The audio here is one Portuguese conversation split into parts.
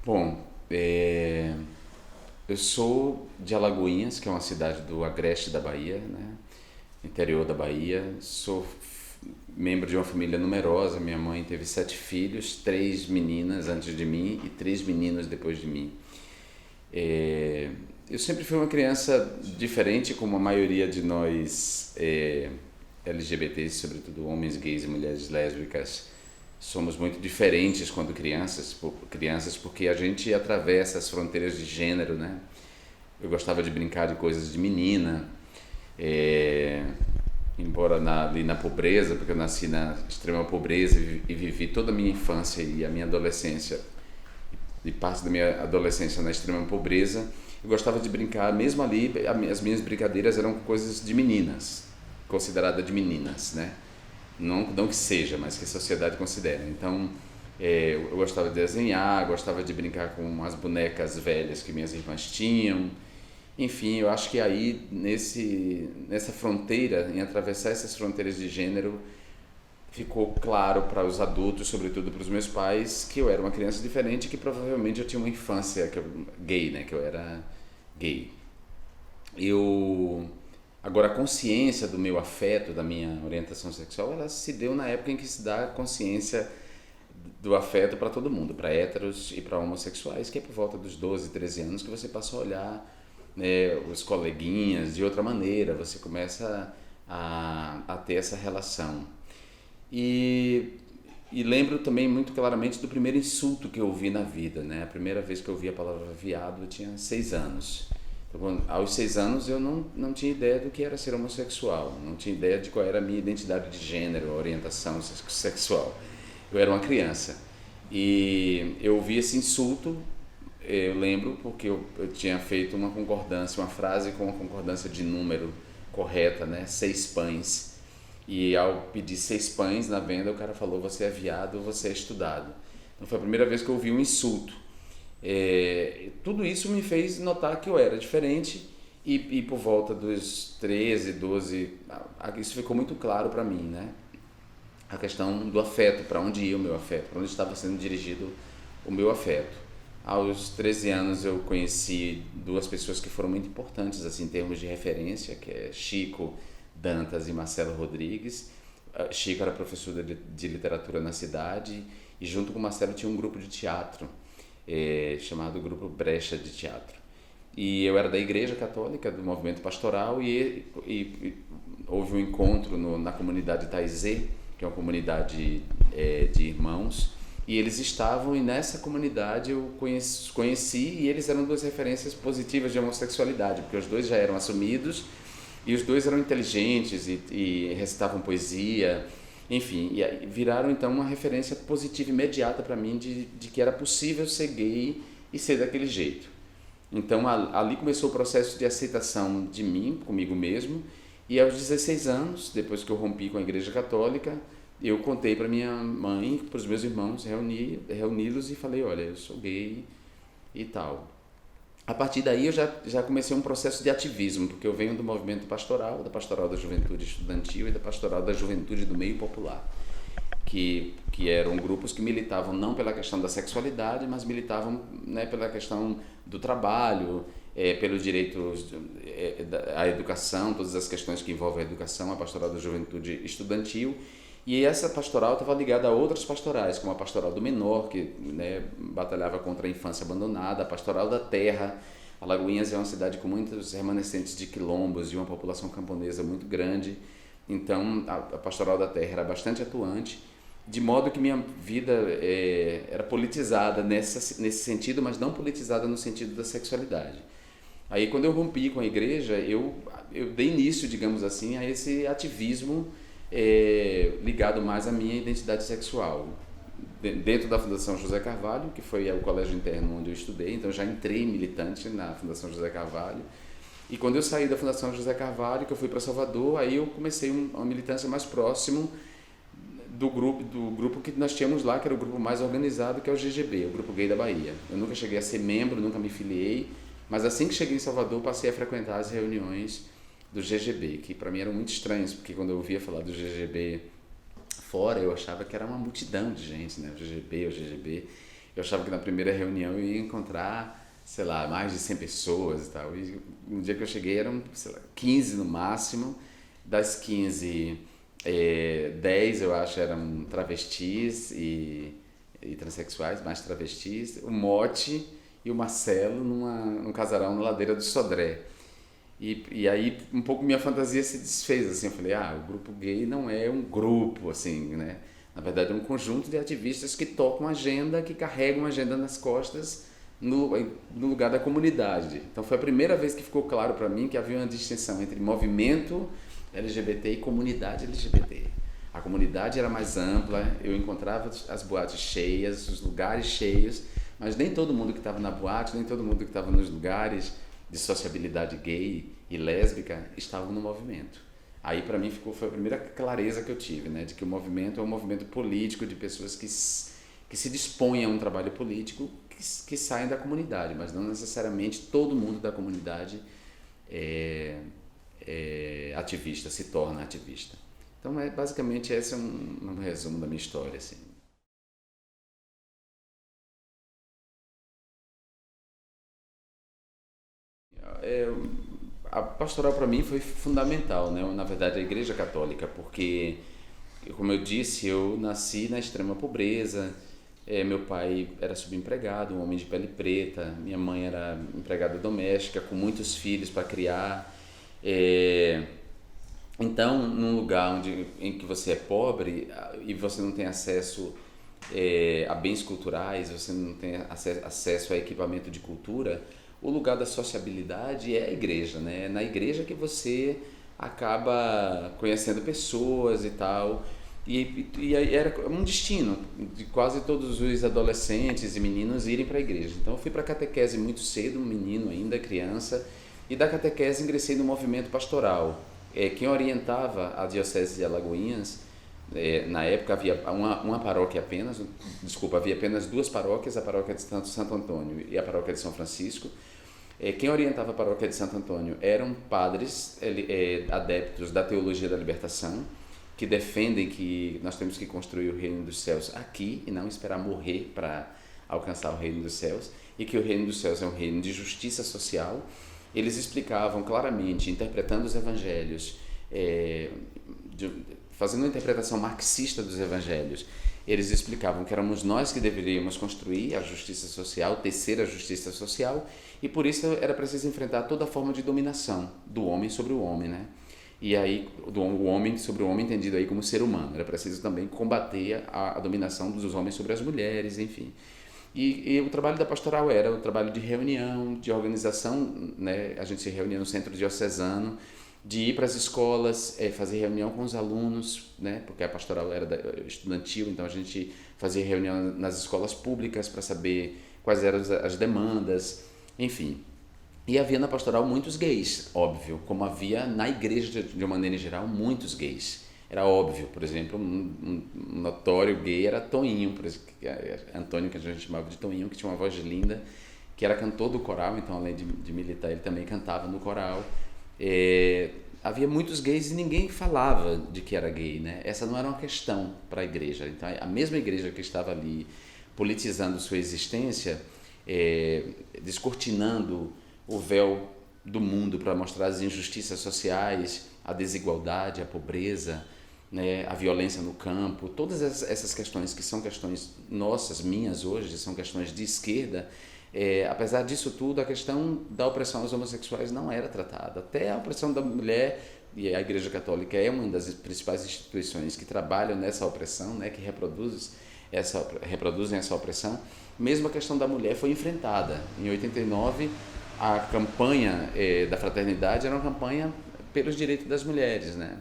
Bom, eu sou de Alagoinhas, que é uma cidade do agreste da Bahia, né? Interior da Bahia. Sou membro de uma família numerosa. Minha mãe teve 7 filhos, 3 meninas antes de mim e 3 meninos depois de mim. É, eu sempre fui uma criança diferente, como a maioria de nós LGBTs, sobretudo homens gays e mulheres lésbicas. Somos muito diferentes quando crianças, porque a gente atravessa as fronteiras de gênero, né? Eu gostava de brincar de coisas de menina, é, embora ali na pobreza, porque eu nasci na extrema pobreza e vivi toda a minha infância e a minha adolescência e parte da minha adolescência na extrema pobreza. Eu gostava de brincar, mesmo ali, as minhas brincadeiras eram coisas de meninas, consideradas de meninas, né? Não que seja, mas que a sociedade considera. Então, eu gostava de desenhar, gostava de brincar com as bonecas velhas que minhas irmãs tinham. Enfim, eu acho que aí, nessa fronteira, em atravessar essas fronteiras de gênero, ficou claro para os adultos, sobretudo para os meus pais, que eu era uma criança diferente, que provavelmente eu tinha uma infância gay, né? Que eu era gay. Eu Agora, a consciência do meu afeto, da minha orientação sexual, ela se deu na época em que se dá consciência do afeto para todo mundo, para héteros e para homossexuais, que é por volta dos 12, 13 anos que você passa a olhar, né, os coleguinhas de outra maneira, você começa a ter essa relação. E, e lembro também muito claramente do primeiro insulto que eu ouvi na vida, né? A primeira vez que eu ouvi a palavra viado eu tinha 6 anos. Então, aos 6 anos eu não tinha ideia do que era ser homossexual, não tinha ideia de qual era a minha identidade de gênero, orientação sexual. Eu era uma criança e eu ouvi esse insulto, eu lembro porque eu tinha feito uma concordância, uma frase com uma concordância de número correta, né? 6 pães. E ao pedir 6 pães na venda, o cara falou: você é viado, você é estudado. Então foi a primeira vez que eu ouvi um insulto. Tudo isso me fez notar que eu era diferente e por volta dos 13, 12, isso ficou muito claro para mim, né? A questão do afeto, para onde ia o meu afeto, para onde estava sendo dirigido o meu afeto. Aos 13 anos eu conheci duas pessoas que foram muito importantes assim, em termos de referência, que é Chico Dantas e Marcelo Rodrigues. Chico era professor de literatura na cidade e junto com o Marcelo tinha um grupo de teatro chamado Grupo Brecha de Teatro. E eu era da Igreja Católica, do movimento pastoral, e houve um encontro na comunidade Taizé, que é uma comunidade de irmãos, e eles estavam, e nessa comunidade eu conheci, e eles eram duas referências positivas de homossexualidade, porque os dois já eram assumidos, e os dois eram inteligentes e recitavam poesia, enfim, e aí viraram então uma referência positiva imediata para mim de que era possível ser gay e ser daquele jeito. Então ali começou o processo de aceitação de mim, comigo mesmo, e aos 16 anos, depois que eu rompi com a Igreja Católica, eu contei para minha mãe, para os meus irmãos, reuni-los e falei: olha, eu sou gay e tal. A partir daí eu já comecei um processo de ativismo, porque eu venho do movimento pastoral, da pastoral da juventude estudantil e da pastoral da juventude do meio popular, que eram grupos que militavam não pela questão da sexualidade, mas militavam, né, pela questão do trabalho, pelos direitos à educação, todas as questões que envolvem a educação, a pastoral da juventude estudantil. E essa pastoral estava ligada a outras pastorais, como a pastoral do menor, que, né, batalhava contra a infância abandonada, a pastoral da terra. Alagoinhas é uma cidade com muitos remanescentes de quilombos e uma população camponesa muito grande, então a pastoral da terra era bastante atuante, de modo que minha vida era politizada nesse sentido, mas não politizada no sentido da sexualidade. Aí, quando eu rompi com a igreja, eu dei início, digamos assim, a esse ativismo ligado mais à minha identidade sexual. Dentro da Fundação José Carvalho, que foi o colégio interno onde eu estudei, então já entrei militante na Fundação José Carvalho. E quando eu saí da Fundação José Carvalho, que eu fui para Salvador, aí eu comecei uma militância mais próximo do grupo que nós tínhamos lá, que era o grupo mais organizado, que é o GGB, o Grupo Gay da Bahia. Eu nunca cheguei a ser membro, nunca me filiei, mas assim que cheguei em Salvador, passei a frequentar as reuniões do GGB, que para mim eram muito estranhos, porque quando eu ouvia falar do GGB fora, eu achava que era uma multidão de gente, né? O GGB. Eu achava que na primeira reunião eu ia encontrar, sei lá, mais de 100 pessoas e tal. E no dia que eu cheguei eram, sei lá, 15 no máximo. Das 15, 10 eu acho eram travestis e transexuais, mais travestis. O Mote e o Marcelo num casarão na ladeira do Sodré. E aí um pouco minha fantasia se desfez, assim, eu falei, o grupo gay não é um grupo, assim, né? Na verdade é um conjunto de ativistas que tocam agenda, que carregam agenda nas costas no lugar da comunidade. Então foi a primeira vez que ficou claro para mim que havia uma distinção entre movimento LGBT e comunidade LGBT. A comunidade era mais ampla, eu encontrava as boates cheias, os lugares cheios, mas nem todo mundo que estava na boate, nem todo mundo que estava nos lugares de sociabilidade gay e lésbica estavam no movimento. Aí para mim foi a primeira clareza que eu tive, né, de que o movimento é um movimento político de pessoas que se dispõem a um trabalho político que saem da comunidade, mas não necessariamente todo mundo da comunidade é ativista, se torna ativista. Então basicamente esse é um resumo da minha história, assim. É, a pastoral para mim foi fundamental, né? Na verdade, a Igreja Católica, porque, como eu disse, eu nasci na extrema pobreza. Meu pai era subempregado, um homem de pele preta. Minha mãe era empregada doméstica, com muitos filhos para criar. Então, num lugar em que você é pobre e você não tem acesso a bens culturais, você não tem acesso a equipamento de cultura, o lugar da sociabilidade é a igreja, né? É na igreja que você acaba conhecendo pessoas e tal. E aí era um destino de quase todos os adolescentes e meninos irem para a igreja. Então eu fui para a catequese muito cedo, um menino ainda, criança, e da catequese ingressei no movimento pastoral. Quem orientava a Diocese de Alagoinhas, na época havia uma paróquia apenas, desculpa, havia apenas duas paróquias, a paróquia de Santo Antônio e a paróquia de São Francisco. Quem orientava a paróquia de Santo Antônio eram padres adeptos da teologia da libertação, que defendem que nós temos que construir o reino dos céus aqui e não esperar morrer para alcançar o reino dos céus, e que o reino dos céus é um reino de justiça social. Eles explicavam claramente, interpretando os evangelhos, fazendo uma interpretação marxista dos evangelhos, eles explicavam que éramos nós que deveríamos construir a justiça social, tecer a justiça social, e por isso era preciso enfrentar toda forma de dominação do homem sobre o homem, né? E aí, o homem sobre o homem entendido aí como ser humano. Era preciso também combater a dominação dos homens sobre as mulheres, enfim. E o trabalho da pastoral era o trabalho de reunião, de organização, né? A gente se reunia no centro diocesano, de ir para as escolas, fazer reunião com os alunos, né? Porque a pastoral era estudantil, então a gente fazia reunião nas escolas públicas para saber quais eram as demandas, enfim. E havia na pastoral muitos gays, óbvio, como havia na igreja de uma maneira geral muitos gays. Era óbvio, por exemplo, um notório gay era Toinho, por exemplo, Antônio, que a gente chamava de Toinho, que tinha uma voz linda, que era cantor do coral, então além de militar ele também cantava no coral. Havia muitos gays e ninguém falava de que era gay, né? Essa não era uma questão para a igreja. Então a mesma igreja que estava ali politizando sua existência, descortinando o véu do mundo para mostrar as injustiças sociais, a desigualdade, a pobreza, né, a violência no campo, todas essas questões que são questões nossas, minhas hoje, são questões de esquerda. Apesar disso tudo, a questão da opressão aos homossexuais não era tratada. Até a opressão da mulher, e a Igreja Católica é uma das principais instituições que trabalham nessa opressão, né, que reproduzem essa opressão. Mesmo a questão da mulher foi enfrentada. Em 89, a campanha da fraternidade era uma campanha pelos direitos das mulheres, né?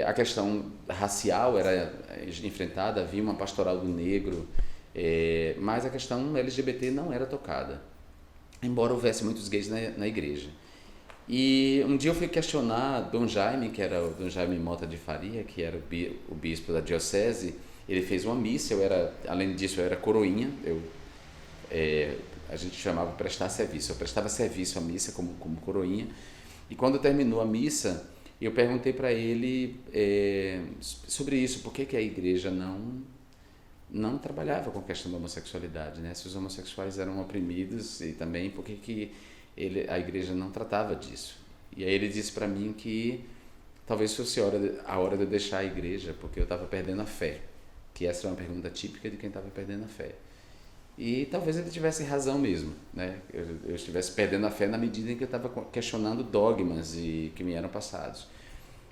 A questão racial era enfrentada, havia uma pastoral do negro, mas a questão LGBT não era tocada, embora houvesse muitos gays na igreja. E um dia eu fui questionar Dom Jaime, que era o Dom Jaime Mota de Faria, que era o bispo da diocese. Ele fez uma missa, além disso eu era coroinha, a gente chamava prestar serviço, eu prestava serviço à missa como coroinha. E quando terminou a missa, eu perguntei para ele sobre isso, por que a igreja não trabalhava com a questão da homossexualidade, né? Se os homossexuais eram oprimidos e também por que a igreja não tratava disso. E aí ele disse para mim que talvez fosse a hora de eu deixar a igreja, porque eu estava perdendo a fé, que essa é uma pergunta típica de quem estava perdendo a fé. E talvez ele tivesse razão mesmo, né? Eu estivesse perdendo a fé na medida em que eu estava questionando dogmas que me eram passados.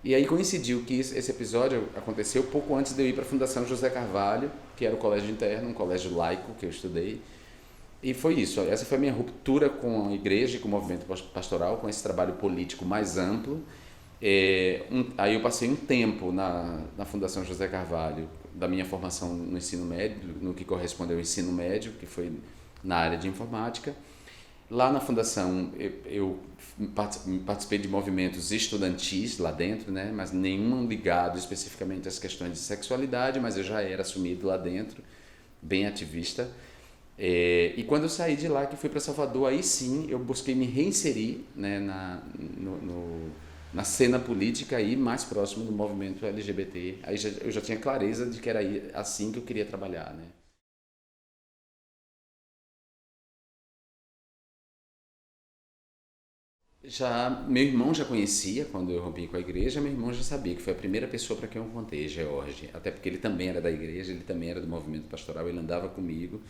E aí coincidiu que esse episódio aconteceu pouco antes de eu ir para a Fundação José Carvalho, que era o colégio interno, um colégio laico que eu estudei. E foi isso, essa foi a minha ruptura com a igreja e com o movimento pastoral, com esse trabalho político mais amplo. Aí eu passei um tempo na Fundação José Carvalho, da minha formação no ensino médio, no que corresponde ao ensino médio, que foi na área de informática. Lá na Fundação eu participei de movimentos estudantis lá dentro, né? Mas nenhum ligado especificamente às questões de sexualidade, mas eu já era assumido lá dentro, bem ativista. E quando eu saí de lá, que fui para Salvador, aí sim eu busquei me reinserir, né, na cena política aí mais próximo do movimento LGBT. Aí eu já tinha clareza de que era assim que eu queria trabalhar, né? Meu irmão já conhecia quando eu rompi com a igreja, meu irmão já sabia que foi a primeira pessoa para quem eu contei, George, até porque ele também era da igreja, ele também era do movimento pastoral, ele andava comigo.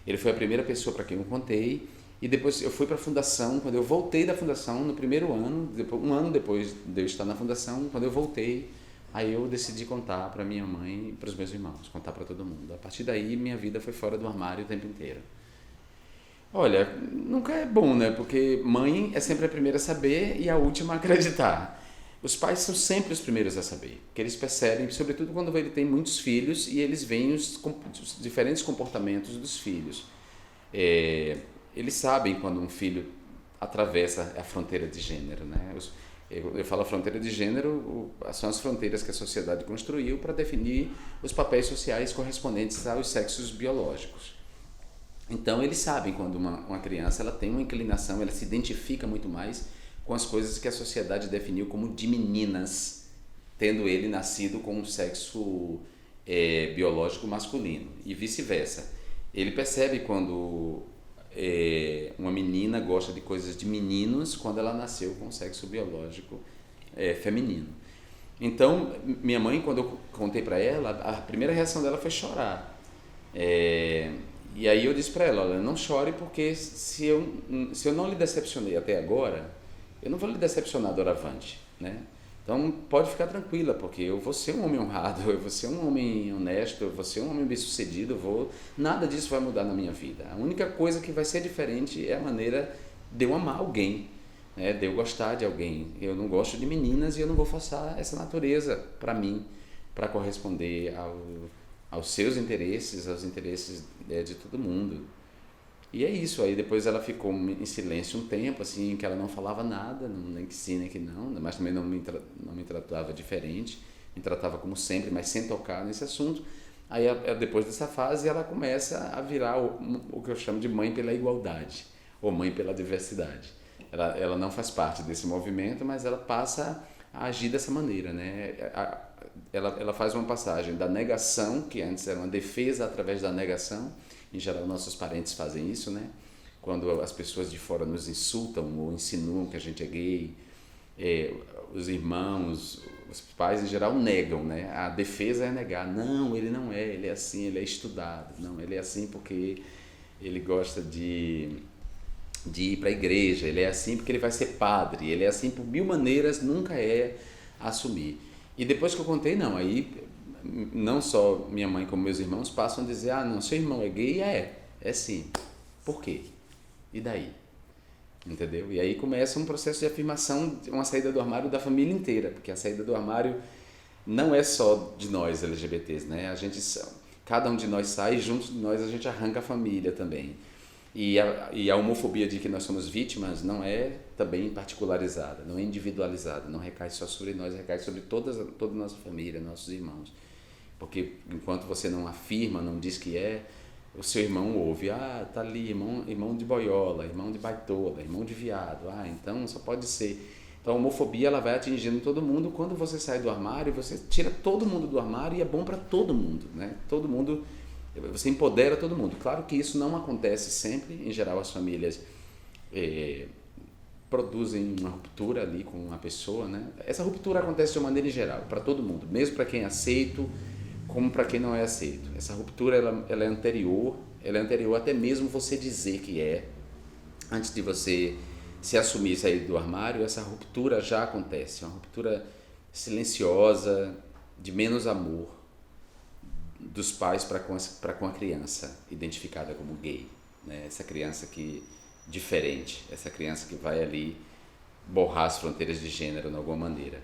Ele foi a primeira pessoa para quem eu contei. E depois eu fui para a fundação. Quando eu voltei da fundação, no primeiro ano, um ano depois de eu estar na fundação, quando eu voltei, aí eu decidi contar para minha mãe e para os meus irmãos, contar para todo mundo. A partir daí, minha vida foi fora do armário o tempo inteiro. Olha, nunca é bom, né? Porque mãe é sempre a primeira a saber e a última a acreditar. Os pais são sempre os primeiros a saber, que eles percebem, sobretudo quando ele tem muitos filhos e eles veem os diferentes comportamentos dos filhos. Eles sabem quando um filho atravessa a fronteira de gênero, né? Eu falo a fronteira de gênero, são as fronteiras que a sociedade construiu para definir os papéis sociais correspondentes aos sexos biológicos. Então eles sabem quando uma criança ela tem uma inclinação, ela se identifica muito mais com as coisas que a sociedade definiu como de meninas, tendo ele nascido com um sexo biológico masculino e vice-versa. Ele percebe quando uma menina gosta de coisas de meninos quando ela nasceu com sexo biológico feminino. Então, minha mãe, quando eu contei para ela, a primeira reação dela foi chorar. E aí eu disse para ela, olha, não chore porque se eu não lhe decepcionei até agora, eu não vou lhe decepcionar doravante, né? Então pode ficar tranquila, porque eu vou ser um homem honrado, eu vou ser um homem honesto, eu vou ser um homem bem-sucedido, nada disso vai mudar na minha vida. A única coisa que vai ser diferente é a maneira de eu amar alguém, né? De eu gostar de alguém. Eu não gosto de meninas e eu não vou forçar essa natureza para mim, para corresponder aos seus interesses, aos interesses de todo mundo. E é isso, aí depois ela ficou em silêncio um tempo, assim, que ela não falava nada, nem que sim, nem que não, mas também não me tratava diferente, me tratava como sempre, mas sem tocar nesse assunto. Aí depois dessa fase ela começa a virar o que eu chamo de mãe pela igualdade, ou mãe pela diversidade. Ela não faz parte desse movimento, mas ela passa a agir dessa maneira, né? Ela faz uma passagem da negação, que antes era uma defesa através da negação. Em geral, nossos parentes fazem isso, né? Quando as pessoas de fora nos insultam ou insinuam que a gente é gay, os irmãos, os pais em geral negam, né? A defesa é negar. Não, ele não é, ele é assim, ele é estudado. Não, ele é assim porque ele gosta de ir para a igreja, ele é assim porque ele vai ser padre, ele é assim por mil maneiras, nunca é assumir. E depois que eu contei, não, aí não só minha mãe como meus irmãos passam a dizer, não, seu irmão é gay? É sim. Por quê? E daí? Entendeu? E aí começa um processo de afirmação, uma saída do armário da família inteira, porque a saída do armário não é só de nós LGBTs, né? Cada um de nós sai, junto de nós a gente arranca a família também. E a homofobia de que nós somos vítimas não é também particularizada, não é individualizada, não recai só sobre nós, recai sobre toda a nossa família, nossos irmãos. Porque enquanto você não afirma, não diz que o seu irmão ouve, tá ali, irmão de boiola, irmão de baitola, irmão de viado, então só pode ser. Então a homofobia ela vai atingindo todo mundo. Quando você sai do armário, você tira todo mundo do armário e é bom para todo mundo, né? Todo mundo Você empodera todo mundo. Claro que isso não acontece sempre. Em geral, as famílias produzem uma ruptura ali com a pessoa, né? Essa ruptura acontece de uma maneira geral, para todo mundo, mesmo para quem é aceito, como para quem não é aceito. Essa ruptura ela é anterior até mesmo você dizer que é. Antes de você se assumir e sair do armário, essa ruptura já acontece. Uma ruptura silenciosa, de menos amor dos pais para com a criança identificada como gay, né? Essa criança que diferente, essa criança que vai ali borrar as fronteiras de gênero de alguma maneira.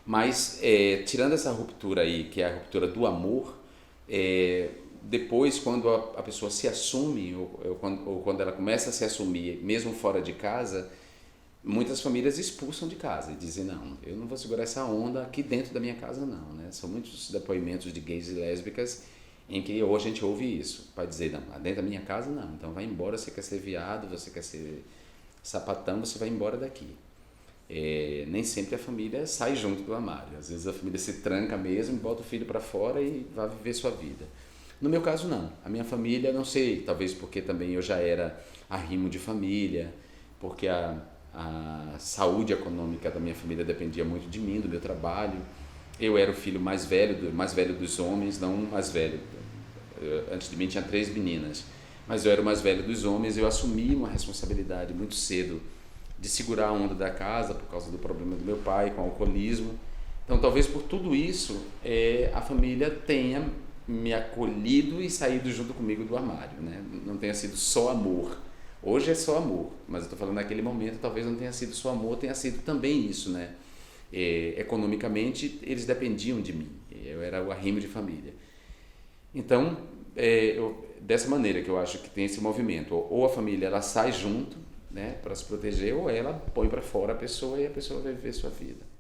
Mas tirando essa ruptura aí, que é a ruptura do amor, depois quando a pessoa se assume ou quando ela começa a se assumir, mesmo fora de casa, muitas famílias expulsam de casa e dizem, não, eu não vou segurar essa onda aqui dentro da minha casa não, né? São muitos depoimentos de gays e lésbicas em que hoje a gente ouve isso, para dizer, não, dentro da minha casa não, então vai embora, você quer ser viado, você quer ser sapatão, você vai embora daqui. Nem sempre a família sai junto do armário, às vezes a família se tranca mesmo, bota o filho para fora e vai viver sua vida. No meu caso não, a minha família, não sei, talvez porque também eu já era arrimo de família, porque a saúde econômica da minha família dependia muito de mim, do meu trabalho. Eu era o filho mais velho dos homens, não o mais velho. Antes de mim tinha 3 meninas, mas eu era o mais velho dos homens. Eu assumi uma responsabilidade muito cedo de segurar a onda da casa por causa do problema do meu pai com o alcoolismo. Então talvez por tudo isso a família tenha me acolhido e saído junto comigo do armário, né? Não tenha sido só amor. Hoje é só amor, mas eu estou falando naquele momento talvez não tenha sido só amor, tenha sido também isso, né? Economicamente eles dependiam de mim, eu era o arrimo de família. Então dessa maneira que eu acho que tem esse movimento, ou a família ela sai junto, né, para se proteger, ou ela põe para fora a pessoa e a pessoa vai viver sua vida.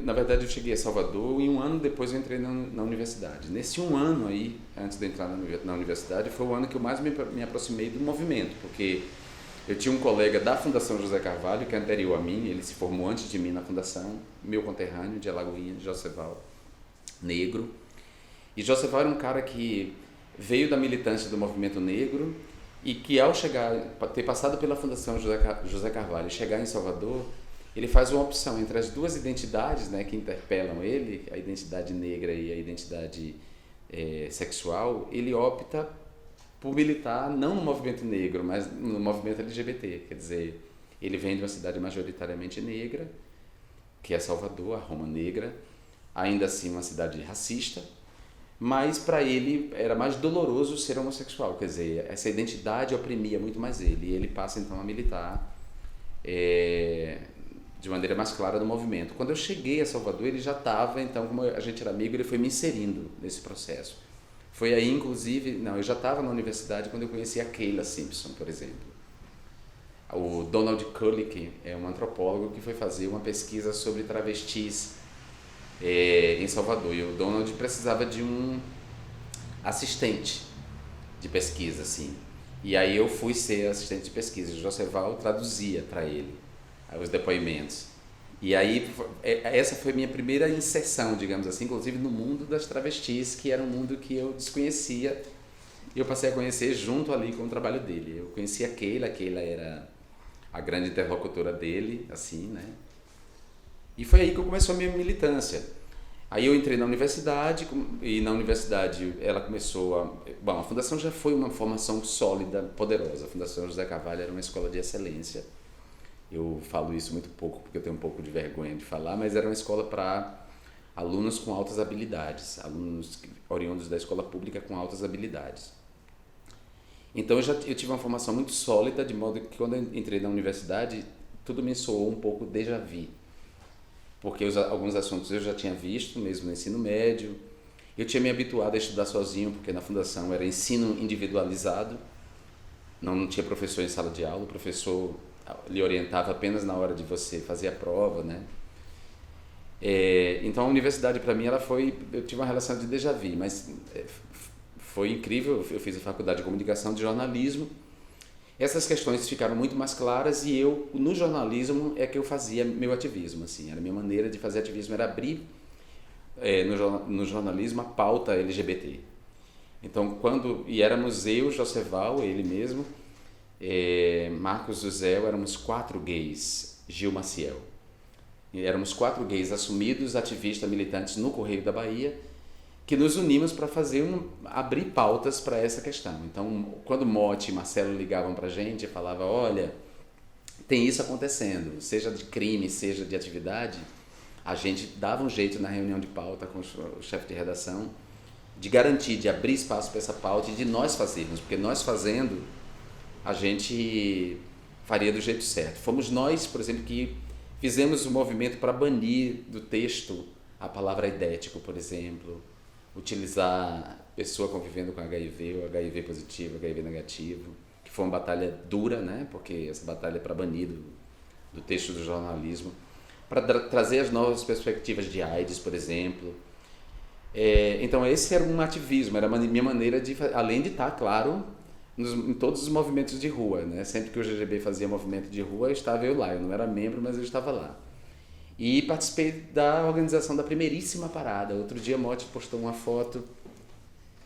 Na verdade eu cheguei a Salvador e um ano depois eu entrei na universidade. Nesse um ano aí, antes de entrar na universidade, foi o ano que eu mais me aproximei do movimento, porque eu tinha um colega da Fundação José Carvalho, que é anterior a mim, ele se formou antes de mim na fundação, meu conterrâneo de Alagoinhas, Joseval, negro. E Joseval era um cara que veio da militância do movimento negro e que ao ter passado pela Fundação José Carvalho e chegar em Salvador, ele faz uma opção entre as duas identidades, né, que interpelam ele, a identidade negra e a identidade sexual. Ele opta por militar não no movimento negro, mas no movimento LGBT. Quer dizer, ele vem de uma cidade majoritariamente negra, que é Salvador, a Roma Negra, ainda assim uma cidade racista, mas para ele era mais doloroso ser homossexual, quer dizer, essa identidade oprimia muito mais ele, e ele passa então a militar de maneira mais clara no movimento. Quando eu cheguei a Salvador, ele já estava, então, como a gente era amigo, ele foi me inserindo nesse processo. Foi aí, inclusive, eu já estava na universidade quando eu conheci a Keila Simpson, por exemplo. O Donald Kulik é um antropólogo que foi fazer uma pesquisa sobre travestis em Salvador, e o Donald precisava de um assistente de pesquisa, assim. E aí eu fui ser assistente de pesquisa. O Joseval traduzia para ele os depoimentos. E aí essa foi minha primeira inserção, digamos assim, inclusive no mundo das travestis, que era um mundo que eu desconhecia. E eu passei a conhecer junto ali com o trabalho dele. Eu conheci a Keila era a grande interlocutora dele, assim, né? E foi aí que começou a minha militância. Aí eu entrei na universidade, e na universidade ela começou a fundação já foi uma formação sólida, poderosa. A Fundação José Carvalho era uma escola de excelência. Eu falo isso muito pouco porque eu tenho um pouco de vergonha de falar, mas era uma escola para alunos com altas habilidades, alunos oriundos da escola pública com altas habilidades. Então eu tive uma formação muito sólida, de modo que quando eu entrei na universidade, tudo me soou um pouco déjà vu, porque alguns assuntos eu já tinha visto, mesmo no ensino médio. Eu tinha me habituado a estudar sozinho, porque na fundação era ensino individualizado, não tinha professor em sala de aula, o professor lhe orientava apenas na hora de você fazer a prova, né? Então a universidade para mim eu tive uma relação de déjà vu, mas foi incrível. Eu fiz a faculdade de comunicação, de jornalismo, essas questões ficaram muito mais claras e eu, no jornalismo, é que eu fazia meu ativismo, assim, era a minha maneira de fazer ativismo, era abrir no jornalismo a pauta LGBT. Então, e éramos eu, Joceval, ele mesmo, Marcos José, éramos 4 gays, Gil Maciel. E éramos 4 gays assumidos, ativistas, militantes no Correio da Bahia, que nos unimos para abrir pautas para essa questão. Então, quando Motti e Marcelo ligavam para a gente e falavam, olha, tem isso acontecendo, seja de crime, seja de atividade, a gente dava um jeito na reunião de pauta com o chefe de redação de garantir, de abrir espaço para essa pauta e de nós fazermos, porque nós fazendo, a gente faria do jeito certo. Fomos nós, por exemplo, que fizemos um movimento para banir do texto a palavra idético, por exemplo, utilizar pessoa convivendo com HIV, ou HIV positivo, HIV negativo, que foi uma batalha dura, né? Porque essa batalha é para banir do texto do jornalismo, para trazer as novas perspectivas de AIDS, por exemplo. Então esse era um ativismo, era a minha maneira de, além de estar, claro, em todos os movimentos de rua, né? Sempre que o GGB fazia movimento de rua, estava eu lá, eu não era membro, mas eu estava lá. E participei da organização da primeiríssima parada. Outro dia Motti postou uma foto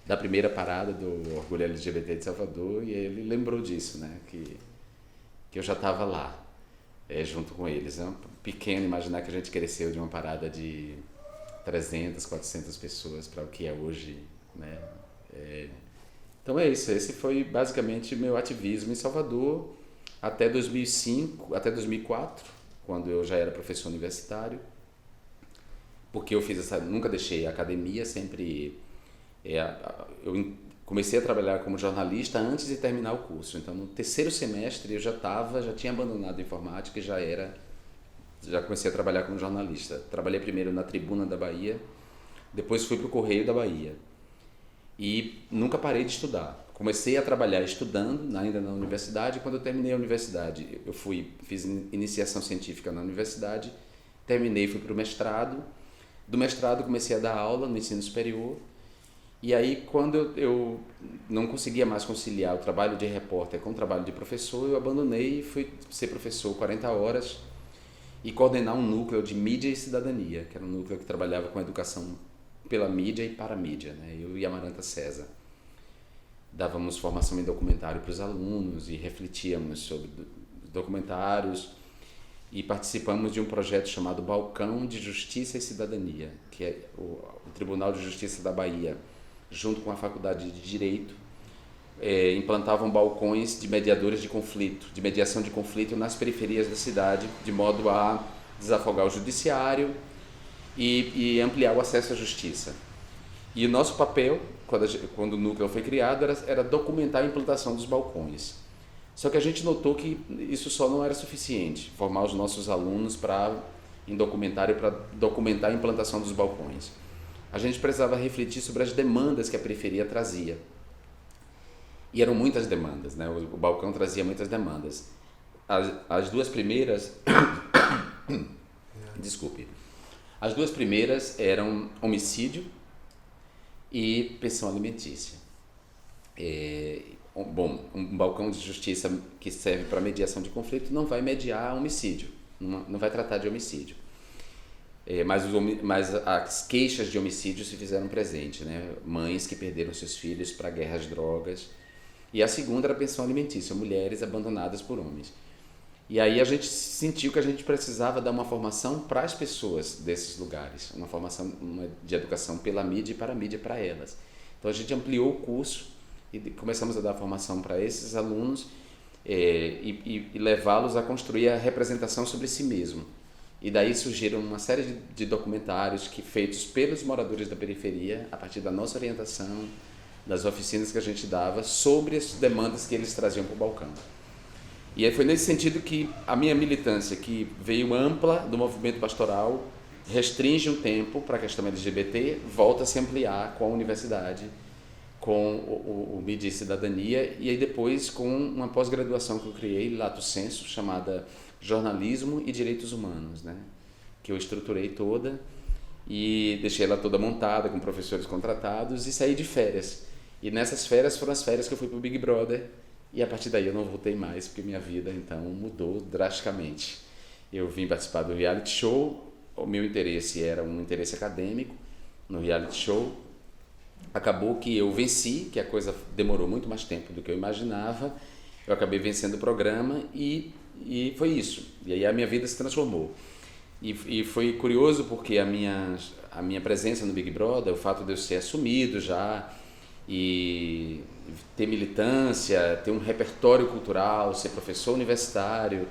da primeira parada do Orgulho LGBT de Salvador e ele lembrou disso, né? Que eu já estava lá, junto com eles. É pequeno imaginar que a gente cresceu de uma parada de 300, 400 pessoas para o que é hoje, né? Então é isso, esse foi basicamente meu ativismo em Salvador até 2005, até 2004, quando eu já era professor universitário, porque eu nunca deixei a academia, sempre eu comecei a trabalhar como jornalista antes de terminar o curso. Então no terceiro semestre eu já tinha abandonado a informática e já comecei a trabalhar como jornalista. Trabalhei primeiro na Tribuna da Bahia, depois fui para o Correio da Bahia. E nunca parei de estudar. Comecei a trabalhar estudando, ainda na universidade, e quando eu terminei a universidade, fiz iniciação científica na universidade, terminei, fui para o mestrado. Do mestrado comecei a dar aula no ensino superior, e aí quando eu não conseguia mais conciliar o trabalho de repórter com o trabalho de professor, eu abandonei e fui ser professor 40 horas e coordenar um núcleo de mídia e cidadania, que era um núcleo que trabalhava com educação pela mídia e para a mídia, né? Eu e Amaranta César. Dávamos formação em documentário para os alunos e refletíamos sobre documentários e participamos de um projeto chamado Balcão de Justiça e Cidadania, que é o Tribunal de Justiça da Bahia, junto com a Faculdade de Direito, implantavam balcões de mediadores de conflito, de mediação de conflito nas periferias da cidade, de modo a desafogar o judiciário e ampliar o acesso à justiça. E o nosso papel, quando o núcleo foi criado, era documentar a implantação dos balcões. Só que a gente notou que isso só não era suficiente, formar os nossos alunos em documentário para documentar a implantação dos balcões. A gente precisava refletir sobre as demandas que a periferia trazia. E eram muitas demandas, né? O balcão trazia muitas demandas. As duas primeiras... Desculpe. As duas primeiras eram homicídio e pensão alimentícia. Um balcão de justiça que serve para mediação de conflito não vai mediar homicídio, não vai tratar de homicídio. Mas as queixas de homicídio se fizeram presente, né? Mães que perderam seus filhos para guerras de drogas. E a segunda era a pensão alimentícia, mulheres abandonadas por homens. E aí a gente sentiu que a gente precisava dar uma formação para as pessoas desses lugares, uma formação de educação pela mídia e para a mídia para elas. Então a gente ampliou o curso e começamos a dar formação para esses alunos e levá-los a construir a representação sobre si mesmo. E daí surgiram uma série de documentários feitos pelos moradores da periferia, a partir da nossa orientação, das oficinas que a gente dava, sobre as demandas que eles traziam para o balcão. E aí foi nesse sentido que a minha militância, que veio ampla do movimento pastoral, restringe um tempo para a questão LGBT, volta a se ampliar com a universidade, com o Mídia e Cidadania, e aí depois com uma pós-graduação que eu criei, Lato Sensu, chamada Jornalismo e Direitos Humanos, né? Que eu estruturei toda e deixei ela toda montada, com professores contratados, e saí de férias. E nessas férias foram as férias que eu fui para o Big Brother, e a partir daí eu não voltei mais, porque minha vida então mudou drasticamente. Eu vim participar do reality show, o meu interesse era um interesse acadêmico no reality show. Acabou que eu venci, que a coisa demorou muito mais tempo do que eu imaginava. Eu acabei vencendo o programa e foi isso. E aí a minha vida se transformou. E foi curioso porque a minha presença no Big Brother, o fato de eu ser assumido já e ter militância, ter um repertório cultural, ser professor universitário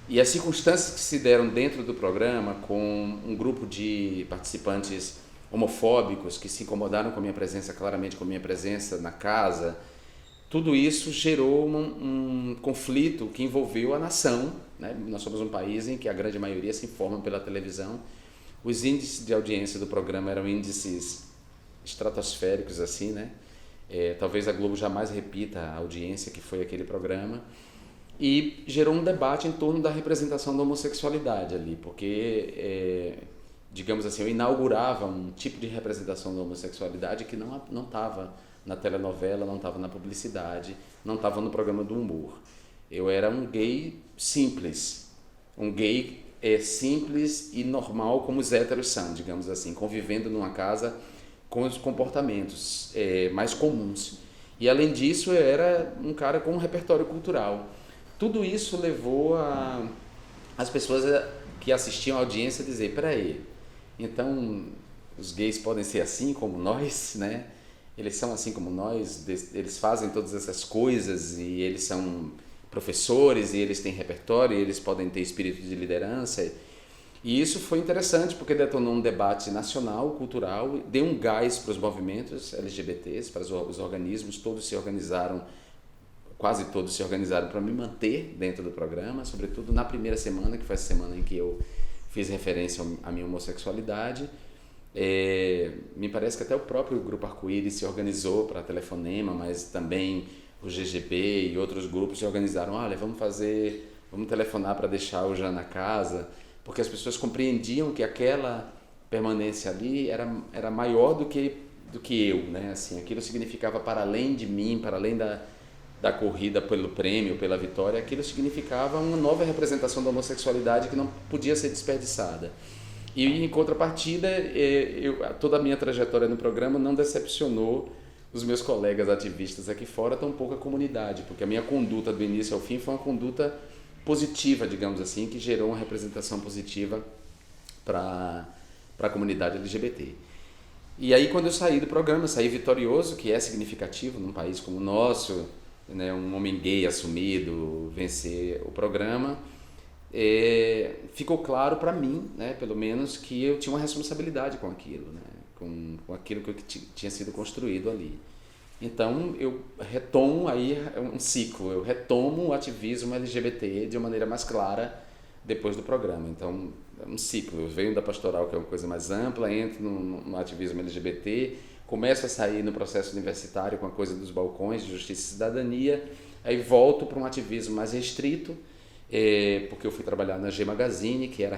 e as circunstâncias que se deram dentro do programa com um grupo de participantes homofóbicos que se incomodaram com a minha presença, claramente com a minha presença na casa, tudo isso gerou um conflito que envolveu a nação, né? Nós somos um país em que a grande maioria se informa pela televisão. Os índices de audiência do programa eram índices estratosféricos, assim, né? Talvez a Globo jamais repita a audiência que foi aquele programa. E gerou um debate em torno da representação da homossexualidade ali, porque, digamos assim, eu inaugurava um tipo de representação da homossexualidade que não estava na telenovela, não estava na publicidade, não estava no programa do humor. Eu era um gay simples, um gay simples e normal como os héteros são, digamos assim, convivendo numa casa com os comportamentos mais comuns. E além disso, eu era um cara com um repertório cultural. Tudo isso levou as pessoas que assistiam a audiência a dizer, peraí, então os gays podem ser assim como nós, né? Eles são assim como nós, eles fazem todas essas coisas e eles são professores e eles têm repertório e eles podem ter espírito de liderança. E isso foi interessante porque detonou um debate nacional, cultural, deu um gás para os movimentos LGBTs, para os organismos, todos se organizaram, quase todos se organizaram para me manter dentro do programa, sobretudo na primeira semana, que foi a semana em que eu fiz referência à minha homossexualidade. Me parece que até o próprio Grupo Arco-Íris se organizou para telefonema, mas também o GGB e outros grupos se organizaram, olha, vamos telefonar para deixar o Jean na casa, porque as pessoas compreendiam que aquela permanência ali era maior do que eu, né? Assim, aquilo significava para além de mim, para além da corrida pelo prêmio, pela vitória, aquilo significava uma nova representação da homossexualidade que não podia ser desperdiçada. E em contrapartida, toda a minha trajetória no programa não decepcionou os meus colegas ativistas aqui fora, tampouco a comunidade, porque a minha conduta do início ao fim foi uma conduta positiva, digamos assim, que gerou uma representação positiva para a comunidade LGBT. E aí, quando eu saí do programa, saí vitorioso, que é significativo num país como o nosso, né, um homem gay assumido, vencer o programa, ficou claro para mim, né, pelo menos, que eu tinha uma responsabilidade com aquilo, né, com aquilo que tinha sido construído ali. Então eu retomo aí um ciclo, eu retomo o ativismo LGBT de uma maneira mais clara depois do programa. Então é um ciclo, eu venho da pastoral, que é uma coisa mais ampla, entro no ativismo LGBT, começo a sair no processo universitário com a coisa dos balcões de justiça e cidadania, aí volto para um ativismo mais restrito, porque eu fui trabalhar na G Magazine, que era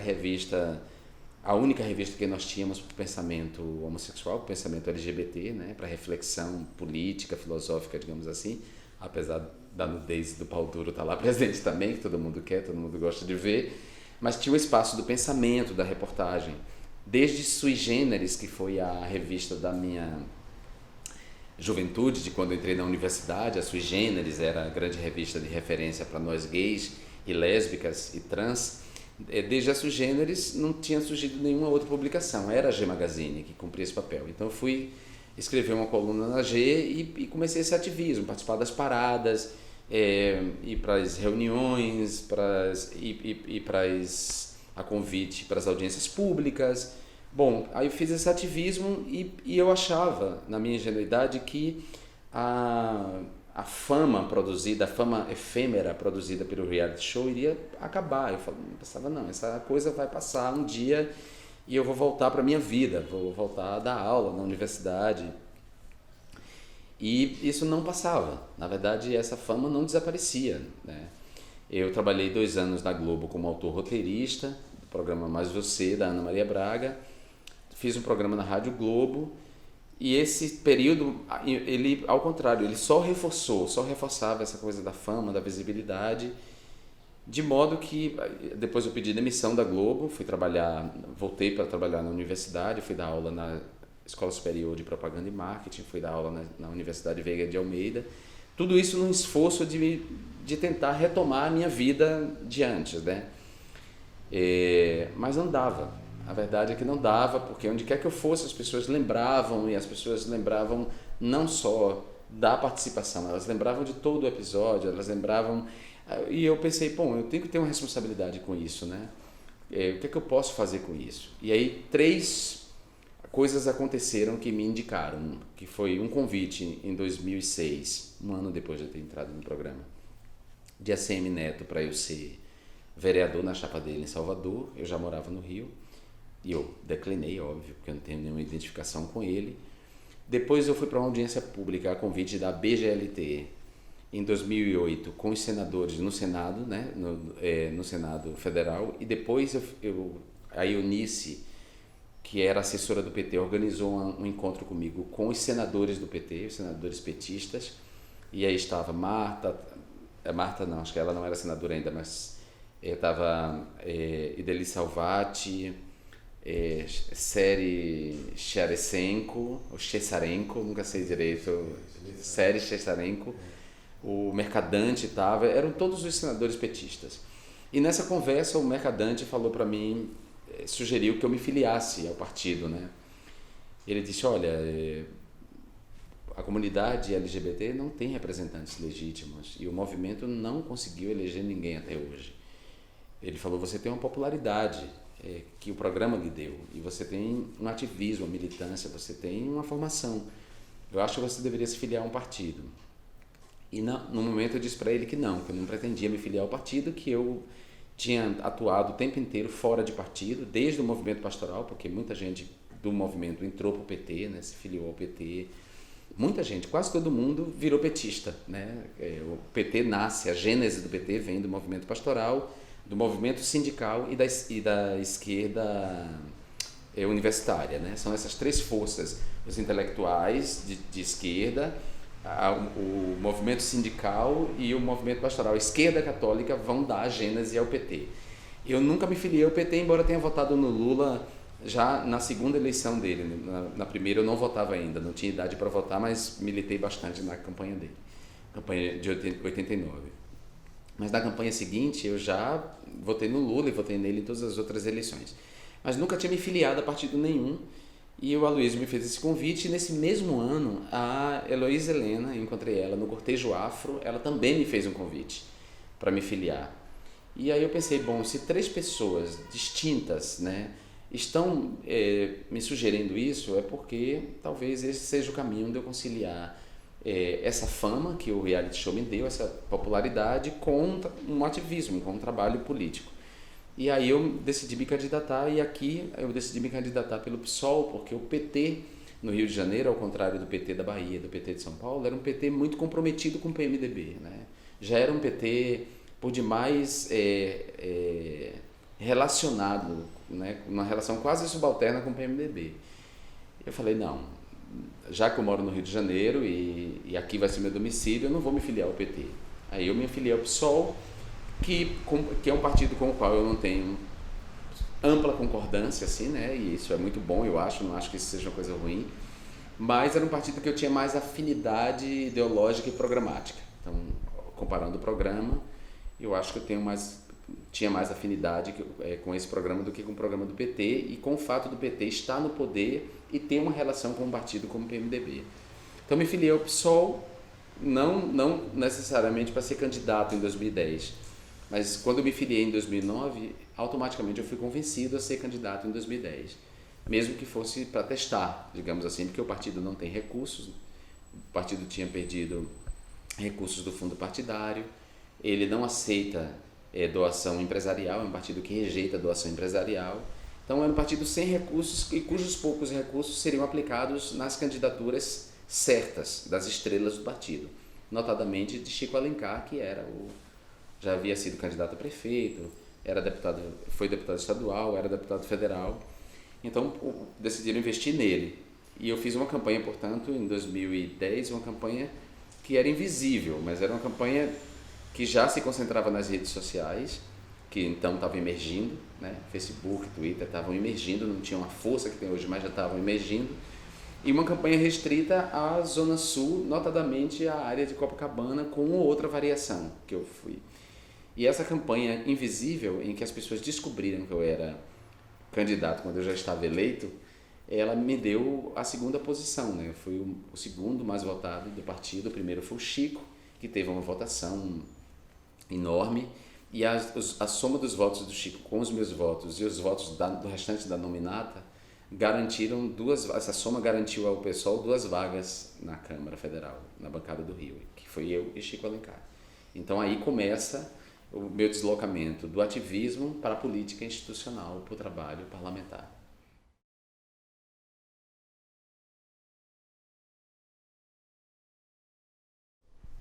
a única revista que nós tínhamos para o pensamento homossexual, para o pensamento LGBT, né, para reflexão política, filosófica, digamos assim, apesar da nudez do pau duro estar lá presente também, que todo mundo quer, todo mundo gosta de ver, mas tinha o espaço do pensamento, da reportagem, desde Sui Generis, que foi a revista da minha juventude, de quando eu entrei na universidade. A Sui Generis era a grande revista de referência para nós gays e lésbicas e trans. Desde a Sui Generis não tinha surgido nenhuma outra publicação, era a G Magazine que cumpria esse papel. Então eu fui escrever uma coluna na G e comecei esse ativismo, participar das paradas, ir para as reuniões, a convite para as audiências públicas. Bom, aí eu fiz esse ativismo e eu achava, na minha ingenuidade, que a fama produzida, a fama efêmera produzida pelo reality show iria acabar. Eu pensava, não, essa coisa vai passar um dia e eu vou voltar para a minha vida, vou voltar a dar aula na universidade. E isso não passava. Na verdade, essa fama não desaparecia, né? Eu trabalhei 2 anos na Globo como autor roteirista do programa Mais Você, da Ana Maria Braga. Fiz um programa na Rádio Globo E esse período, ele, ao contrário, ele só reforçava essa coisa da fama, da visibilidade, de modo que depois eu pedi demissão da Globo, voltei para trabalhar na universidade, fui dar aula na Escola Superior de Propaganda e Marketing, fui dar aula na Universidade Veiga de Almeida. Tudo isso num esforço de tentar retomar a minha vida de antes, né? Mas não dava. A verdade é que não dava, porque onde quer que eu fosse as pessoas lembravam, e as pessoas lembravam não só da participação, elas lembravam de todo o episódio, elas lembravam. E eu pensei, bom, eu tenho que ter uma responsabilidade com isso, né? O que é que eu posso fazer com isso? E aí 3 coisas aconteceram que me indicaram, que foi um convite em 2006, um ano depois de eu ter entrado no programa, de ACM Neto para eu ser vereador na chapa dele em Salvador. Eu já morava no Rio e eu declinei, óbvio, porque eu não tenho nenhuma identificação com ele. Depois eu fui para uma audiência pública a convite da BGLT em 2008 com os senadores no Senado, né, no Senado Federal, e depois a Eunice, que era assessora do PT, organizou um encontro comigo com os senadores do PT, os senadores petistas, e aí estava Marta não, acho que ela não era senadora ainda, mas estava Ideli Salvati, Seri Cheresenko, ou Chesarenko, nunca sei direito, Seri Chesarenko, o Mercadante estava, eram todos os senadores petistas. E nessa conversa o Mercadante falou para mim, sugeriu que eu me filiasse ao partido, né? Ele disse, olha, a comunidade LGBT não tem representantes legítimos e o movimento não conseguiu eleger ninguém até hoje. Ele falou, você tem uma popularidade que o programa lhe deu, e você tem um ativismo, uma militância, você tem uma formação. Eu acho que você deveria se filiar a um partido. E no momento eu disse para ele que eu não pretendia me filiar ao partido, que eu tinha atuado o tempo inteiro fora de partido, desde o movimento pastoral, porque muita gente do movimento entrou para o PT, né, se filiou ao PT. Muita gente, quase todo mundo virou petista, né? O PT nasce, a gênese do PT vem do movimento pastoral, do movimento sindical e da esquerda universitária, né? São essas 3 forças, os intelectuais de esquerda, o movimento sindical e o movimento pastoral. A esquerda católica vão dar a gênese ao PT. Eu nunca me filiei ao PT, embora tenha votado no Lula já na segunda eleição dele. Na primeira eu não votava ainda, não tinha idade para votar, mas militei bastante na campanha dele, campanha de 89. Mas na campanha seguinte eu já votei no Lula e votei nele em todas as outras eleições. Mas nunca tinha me filiado a partido nenhum. E o Aloysio me fez esse convite, e nesse mesmo ano a Heloísa Helena, eu encontrei ela no Cortejo Afro, ela também me fez um convite para me filiar. E aí eu pensei, bom, se 3 pessoas distintas, né, estão me sugerindo isso, é porque talvez esse seja o caminho de eu conciliar essa fama que o reality show me deu, essa popularidade, com um ativismo, com um trabalho político. E aí eu decidi me candidatar, e aqui eu decidi me candidatar pelo PSOL, porque o PT no Rio de Janeiro, ao contrário do PT da Bahia, do PT de São Paulo, era um PT muito comprometido com o PMDB, né? Já era um PT por demais relacionado, né? Uma relação quase subalterna com o PMDB. Eu falei, não, já que eu moro no Rio de Janeiro e aqui vai ser meu domicílio, eu não vou me filiar ao PT. Aí eu me filiei ao PSOL, que é um partido com o qual eu não tenho ampla concordância, assim, né? E isso é muito bom, eu acho, não acho que isso seja uma coisa ruim, mas era um partido que eu tinha mais afinidade ideológica e programática. Então, comparando o programa, eu acho que eu tinha mais afinidade com esse programa do que com o programa do PT, e com o fato do PT estar no poder e ter uma relação com um partido como o PMDB. Então, me filiei ao PSOL, não necessariamente para ser candidato em 2010, mas quando eu me filiei em 2009, automaticamente eu fui convencido a ser candidato em 2010, mesmo que fosse para testar, digamos assim, porque o partido não tem recursos, o partido tinha perdido recursos do fundo partidário, ele não aceita doação empresarial, é um partido que rejeita doação empresarial, então é um partido sem recursos e cujos poucos recursos seriam aplicados nas candidaturas certas das estrelas do partido, notadamente de Chico Alencar, que já havia sido candidato a prefeito, foi deputado estadual, era deputado federal. Então decidiram investir nele. E eu fiz uma campanha, portanto, em 2010, uma campanha que era invisível, mas era uma campanha que já se concentrava nas redes sociais, que então estavam emergindo, né? Facebook, Twitter estavam emergindo, não tinham a força que tem hoje, mas já estavam emergindo. E uma campanha restrita à Zona Sul, notadamente à área de Copacabana, com outra variação que eu fui. E essa campanha invisível, em que as pessoas descobriram que eu era candidato quando eu já estava eleito, ela me deu a segunda posição, né? Eu fui o segundo mais votado do partido. O primeiro foi o Chico, que teve uma votação enorme, e a soma dos votos do Chico com os meus votos e os votos do restante da nominata garantiram essa soma garantiu ao PSOL 2 vagas na Câmara Federal, na bancada do Rio, que foi eu e Chico Alencar. Então aí começa o meu deslocamento do ativismo para a política institucional, para o trabalho parlamentar.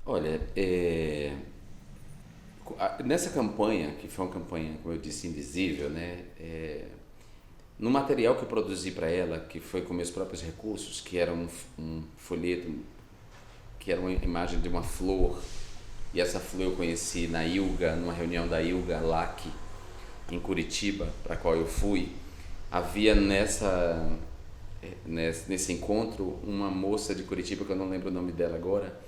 Olha, nessa campanha, que foi uma campanha, como eu disse, invisível, né? No material que eu produzi para ela, que foi com meus próprios recursos, que era um folheto, que era uma imagem de uma flor, e essa flor eu conheci na ILGA, numa reunião da ILGA LAC, em Curitiba, para a qual eu fui. Havia nesse encontro uma moça de Curitiba, que eu não lembro o nome dela agora,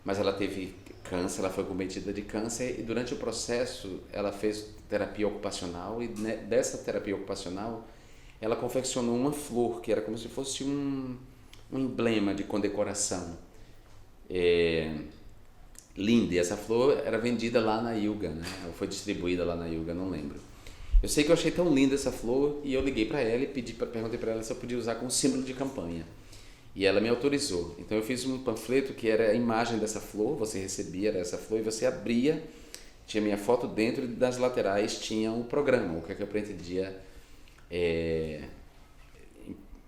mas ela teve câncer, ela foi cometida de câncer, e durante o processo ela fez terapia ocupacional, e dessa terapia ocupacional ela confeccionou uma flor que era como se fosse um emblema de condecoração. Linda, e essa flor era vendida lá na ILGA, né? Ou foi distribuída lá na ILGA, não lembro. Eu sei que eu achei tão linda essa flor, e eu liguei para ela e perguntei para ela se eu podia usar como símbolo de campanha. E ela me autorizou. Então eu fiz um panfleto que era a imagem dessa flor, você recebia essa flor e você abria, tinha minha foto dentro, e das laterais tinha o programa, o que é que eu pretendia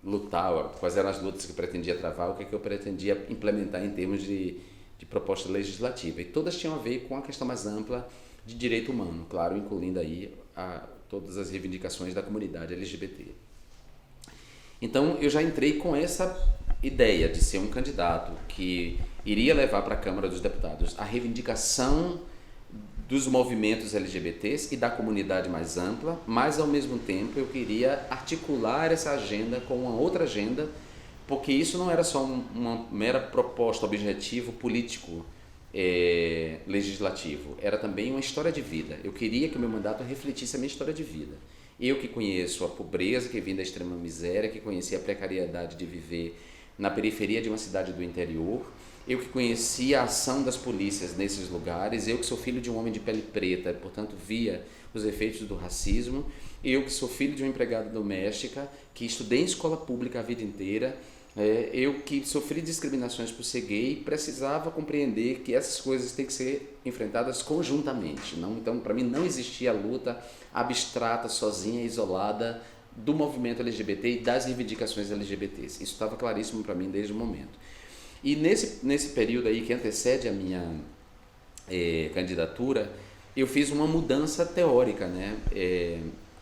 lutar, quais eram as lutas que eu pretendia travar, o que é que eu pretendia implementar em termos de proposta legislativa. E todas tinham a ver com a questão mais ampla de direito humano, claro, incluindo aí todas as reivindicações da comunidade LGBT. Então eu já entrei com essa ideia de ser um candidato que iria levar para a Câmara dos Deputados a reivindicação dos movimentos LGBTs e da comunidade mais ampla, mas ao mesmo tempo eu queria articular essa agenda com uma outra agenda, porque isso não era só uma mera proposta, objetivo político legislativo, era também uma história de vida. Eu queria que o meu mandato refletisse a minha história de vida. Eu que conheço a pobreza, que vim da extrema miséria, que conheci a precariedade de viver na periferia de uma cidade do interior, eu que conheci a ação das polícias nesses lugares, eu que sou filho de um homem de pele preta, portanto via os efeitos do racismo, eu que sou filho de uma empregada doméstica, que estudei em escola pública a vida inteira, eu que sofri discriminações por ser gay, precisava compreender que essas coisas têm que ser enfrentadas conjuntamente. Então, para mim, não existia luta abstrata, sozinha, isolada do movimento LGBT e das reivindicações LGBTs. Isso estava claríssimo para mim desde o momento. E nesse período aí que antecede a minha candidatura, eu fiz uma mudança teórica, né?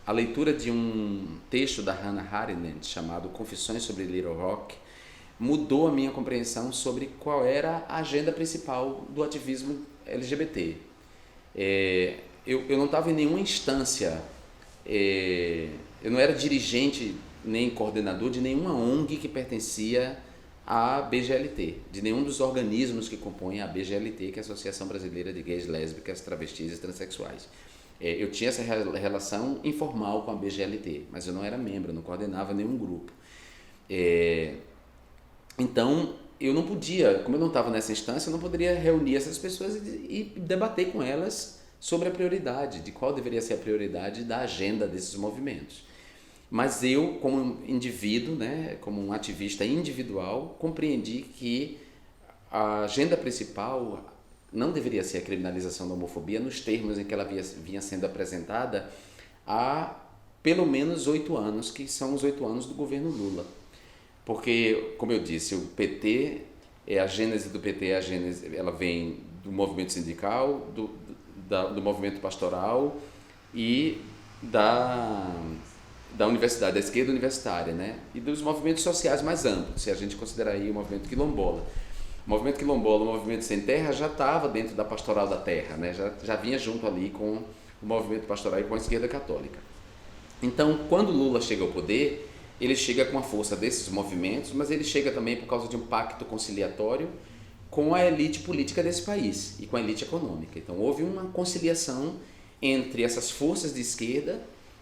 A leitura de um texto da Hannah Arendt chamado Confissões sobre Little Rock mudou a minha compreensão sobre qual era a agenda principal do ativismo LGBT. Eu não estava em nenhuma instância, eu não era dirigente nem coordenador de nenhuma ONG que pertencia à BGLT, de nenhum dos organismos que compõem a BGLT, que é a Associação Brasileira de Gays, Lésbicas, Travestis e Transsexuais. Eu tinha essa relação informal com a BGLT, mas eu não era membro, não coordenava nenhum grupo. Então, eu não podia, como eu não estava nessa instância, eu não poderia reunir essas pessoas e debater com elas sobre a prioridade, de qual deveria ser a prioridade da agenda desses movimentos. Mas eu, como indivíduo, né, como um ativista individual, compreendi que a agenda principal não deveria ser a criminalização da homofobia nos termos em que ela vinha sendo apresentada há pelo menos 8 anos, que são os 8 anos do governo Lula. Porque, como eu disse, o PT, a gênese do PT, ela vem do movimento sindical, do movimento pastoral e da universidade, da esquerda universitária, né? E dos movimentos sociais mais amplos, se a gente considerar aí o movimento quilombola. O movimento quilombola, o movimento sem terra, já estava dentro da pastoral da terra, né? Já vinha junto ali com o movimento pastoral e com a esquerda católica. Então, quando Lula chega ao poder, ele chega com a força desses movimentos, mas ele chega também por causa de um pacto conciliatório com a elite política desse país e com a elite econômica. Então, houve uma conciliação entre essas forças de esquerda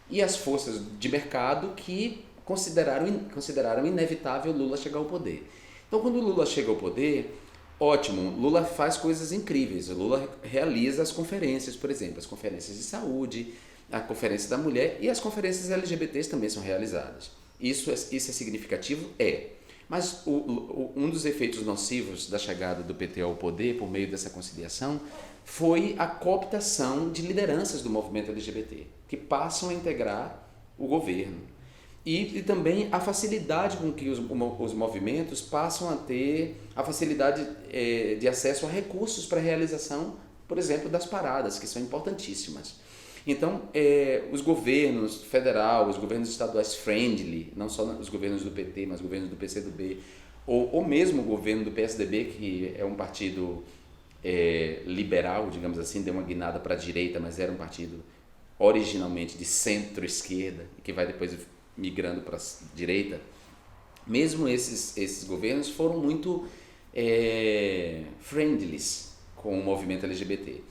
e as forças de mercado que consideraram inevitável Lula chegar ao poder. Então, quando Lula chega ao poder, ótimo, Lula faz coisas incríveis. Lula realiza as conferências, por exemplo, as conferências de saúde, a conferência da mulher e as conferências LGBTs também são realizadas. Isso é significativo? É. Mas um dos efeitos nocivos da chegada do PT ao poder, por meio dessa conciliação, foi a cooptação de lideranças do movimento LGBT, que passam a integrar o governo. E também a facilidade com que os movimentos passam a ter a facilidade de acesso a recursos para a realização, por exemplo, das paradas, que são importantíssimas. Então, os governos federal, os governos estaduais friendly, não só os governos do PT, mas os governos do PCdoB, ou mesmo o governo do PSDB, que é um partido liberal, digamos assim, deu uma guinada para a direita, mas era um partido originalmente de centro-esquerda, que vai depois migrando para a direita. Mesmo esses governos foram muito friendlies com o movimento LGBT.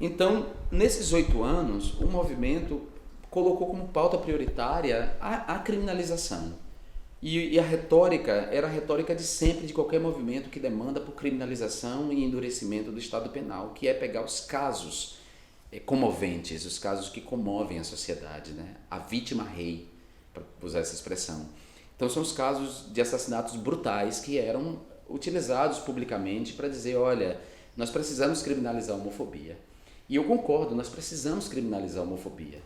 Então, nesses 8 anos, o movimento colocou como pauta prioritária a criminalização. E a retórica era a retórica de sempre, de qualquer movimento que demanda por criminalização e endurecimento do Estado Penal, que é pegar os casos comoventes, os casos que comovem a sociedade, né? A vítima rei, para usar essa expressão. Então, são os casos de assassinatos brutais que eram utilizados publicamente para dizer, olha, nós precisamos criminalizar a homofobia. E eu concordo, nós precisamos criminalizar a homofobia.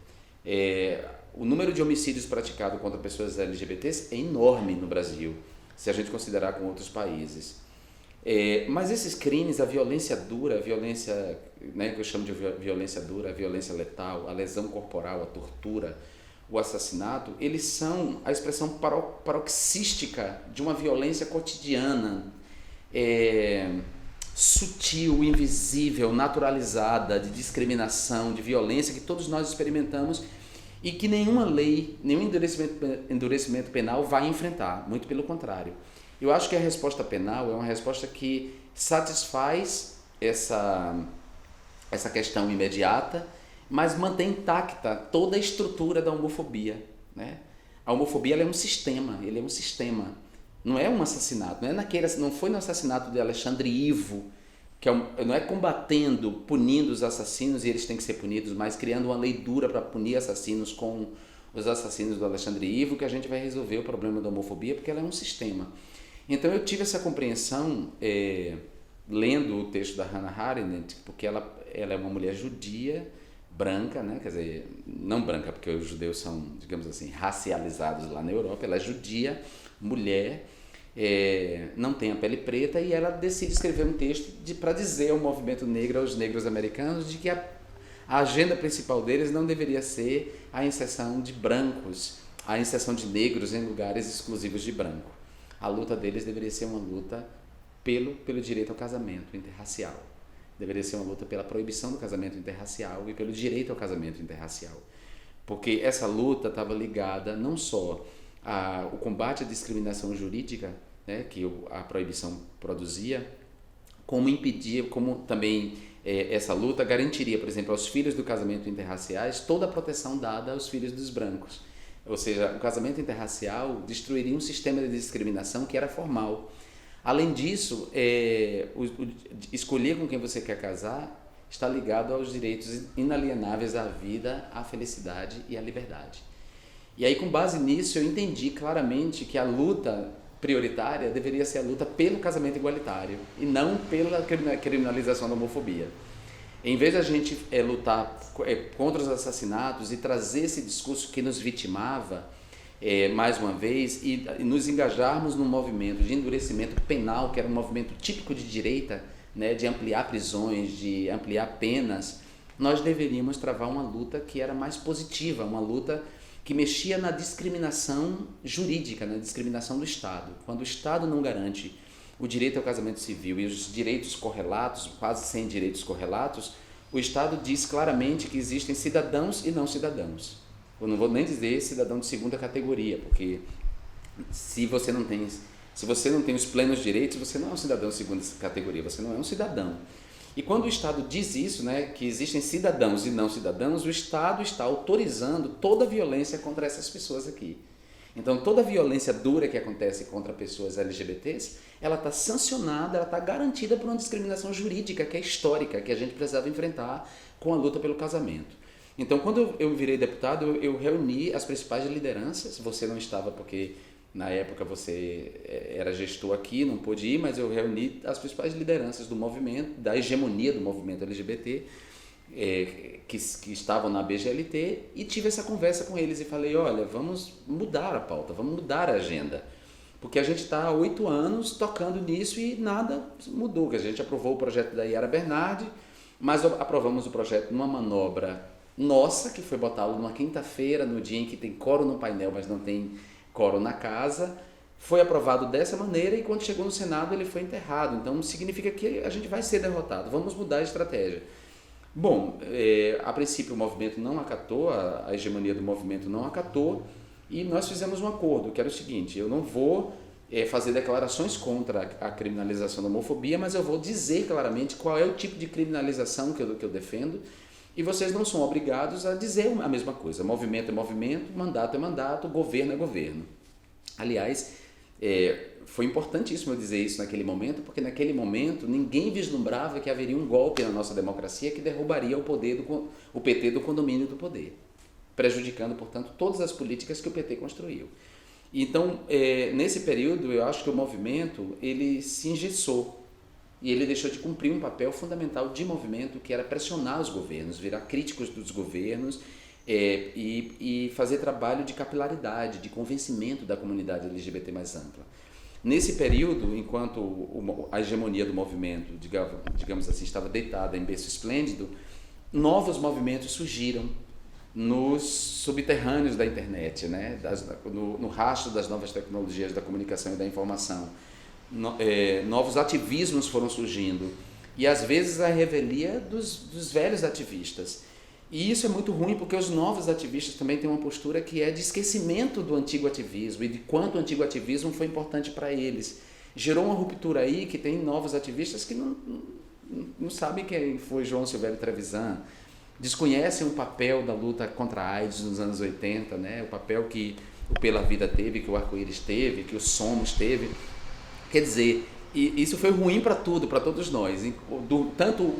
O número de homicídios praticados contra pessoas LGBTs é enorme no Brasil, se a gente considerar com outros países. Mas esses crimes, a violência dura, a violência, né, que eu chamo de violência dura, a violência letal, a lesão corporal, a tortura, o assassinato, eles são a expressão paroxística de uma violência cotidiana, sutil, invisível, naturalizada, de discriminação, de violência que todos nós experimentamos e que nenhuma lei, nenhum endurecimento penal vai enfrentar, muito pelo contrário. Eu acho que a resposta penal é uma resposta que satisfaz essa questão imediata, mas mantém intacta toda a estrutura da homofobia, né? A homofobia ela é um sistema, ele é um sistema. Não é um assassinato, não foi no assassinato de Alexandre Ivo, que não é combatendo, punindo os assassinos e eles têm que ser punidos, mas criando uma lei dura para punir assassinos com os assassinos do Alexandre Ivo, que a gente vai resolver o problema da homofobia, porque ela é um sistema. Então eu tive essa compreensão lendo o texto da Hannah Arendt, porque ela é uma mulher judia, branca, né? Quer dizer, não branca, porque os judeus são, digamos assim, racializados lá na Europa, ela é judia, mulher, não tem a pele preta, e ela decide escrever um texto para dizer ao movimento negro, aos negros americanos, de que a agenda principal deles não deveria ser a inserção de brancos, a inserção de negros em lugares exclusivos de branco. A luta deles deveria ser uma luta pelo direito ao casamento interracial. Deveria ser uma luta pela proibição do casamento interracial e pelo direito ao casamento interracial. Porque essa luta estava ligada não só ao combate à discriminação jurídica, né, que a proibição produzia, como também essa luta garantiria, por exemplo, aos filhos do casamento interraciais toda a proteção dada aos filhos dos brancos. Ou seja, o casamento interracial destruiria um sistema de discriminação que era formal. Além disso, escolher com quem você quer casar está ligado aos direitos inalienáveis à vida, à felicidade e à liberdade. E aí, com base nisso, eu entendi claramente que a luta prioritária deveria ser a luta pelo casamento igualitário e não pela criminalização da homofobia. Em vez de a gente lutar contra os assassinatos e trazer esse discurso que nos vitimava, mais uma vez, e nos engajarmos num movimento de endurecimento penal, que era um movimento típico de direita, né, de ampliar prisões, de ampliar penas, nós deveríamos travar uma luta que era mais positiva, uma luta que mexia na discriminação jurídica, na discriminação do Estado. Quando o Estado não garante o direito ao casamento civil e os direitos correlatos, quase 100 direitos correlatos, o Estado diz claramente que existem cidadãos e não cidadãos. Eu não vou nem dizer cidadão de segunda categoria, porque se você não tem os plenos direitos, você não é um cidadão de segunda categoria, você não é um cidadão. E quando o Estado diz isso, né, que existem cidadãos e não cidadãos, o Estado está autorizando toda a violência contra essas pessoas aqui. Então, toda a violência dura que acontece contra pessoas LGBTs, ela está sancionada, ela está garantida por uma discriminação jurídica que é histórica, que a gente precisava enfrentar com a luta pelo casamento. Então, quando eu virei deputado, eu reuni as principais lideranças. Você não estava porque na época você era gestor aqui, não pôde ir, mas eu reuni as principais lideranças do movimento, da hegemonia do movimento LGBT, que estavam na BGLT, e tive essa conversa com eles e falei, olha, vamos mudar a pauta, vamos mudar a agenda, porque a gente está há 8 anos tocando nisso e nada mudou. A gente aprovou o projeto da Yara Bernardi, mas aprovamos o projeto numa manobra nossa, que foi botá-lo numa quinta-feira, no dia em que tem coro no painel, mas não tem coro na casa. Foi aprovado dessa maneira e quando chegou no Senado ele foi enterrado. Então significa que a gente vai ser derrotado, vamos mudar a estratégia. Bom, a princípio o movimento não acatou, a hegemonia do movimento não acatou, e nós fizemos um acordo, que era o seguinte: eu não vou fazer declarações contra a criminalização da homofobia, mas eu vou dizer claramente qual é o tipo de criminalização que eu defendo, e vocês não são obrigados a dizer a mesma coisa. Movimento é movimento, mandato é mandato, governo é governo. Aliás, foi importantíssimo eu dizer isso naquele momento, porque naquele momento ninguém vislumbrava que haveria um golpe na nossa democracia que derrubaria o PT do condomínio do poder, prejudicando, portanto, todas as políticas que o PT construiu. Então, nesse período, eu acho que o movimento ele se engessou e ele deixou de cumprir um papel fundamental de movimento, que era pressionar os governos, virar críticos dos governos e fazer trabalho de capilaridade, de convencimento da comunidade LGBT mais ampla. Nesse período, enquanto a hegemonia do movimento, digamos assim, estava deitada em berço esplêndido, novos movimentos surgiram nos subterrâneos da internet, né? No rastro das novas tecnologias da comunicação e da informação. Novos ativismos foram surgindo, e às vezes a revelia dos velhos ativistas. E isso é muito ruim, porque os novos ativistas também têm uma postura que é de esquecimento do antigo ativismo e de quanto o antigo ativismo foi importante para eles. Gerou uma ruptura aí que tem novos ativistas que não sabem quem foi João Silvério Trevisan, desconhecem o papel da luta contra a AIDS nos anos 80, né? O papel que o Pela Vida teve, que o Arco-Íris teve, que o Somos teve. Quer dizer, e isso foi ruim para tudo, para todos nós. Tanto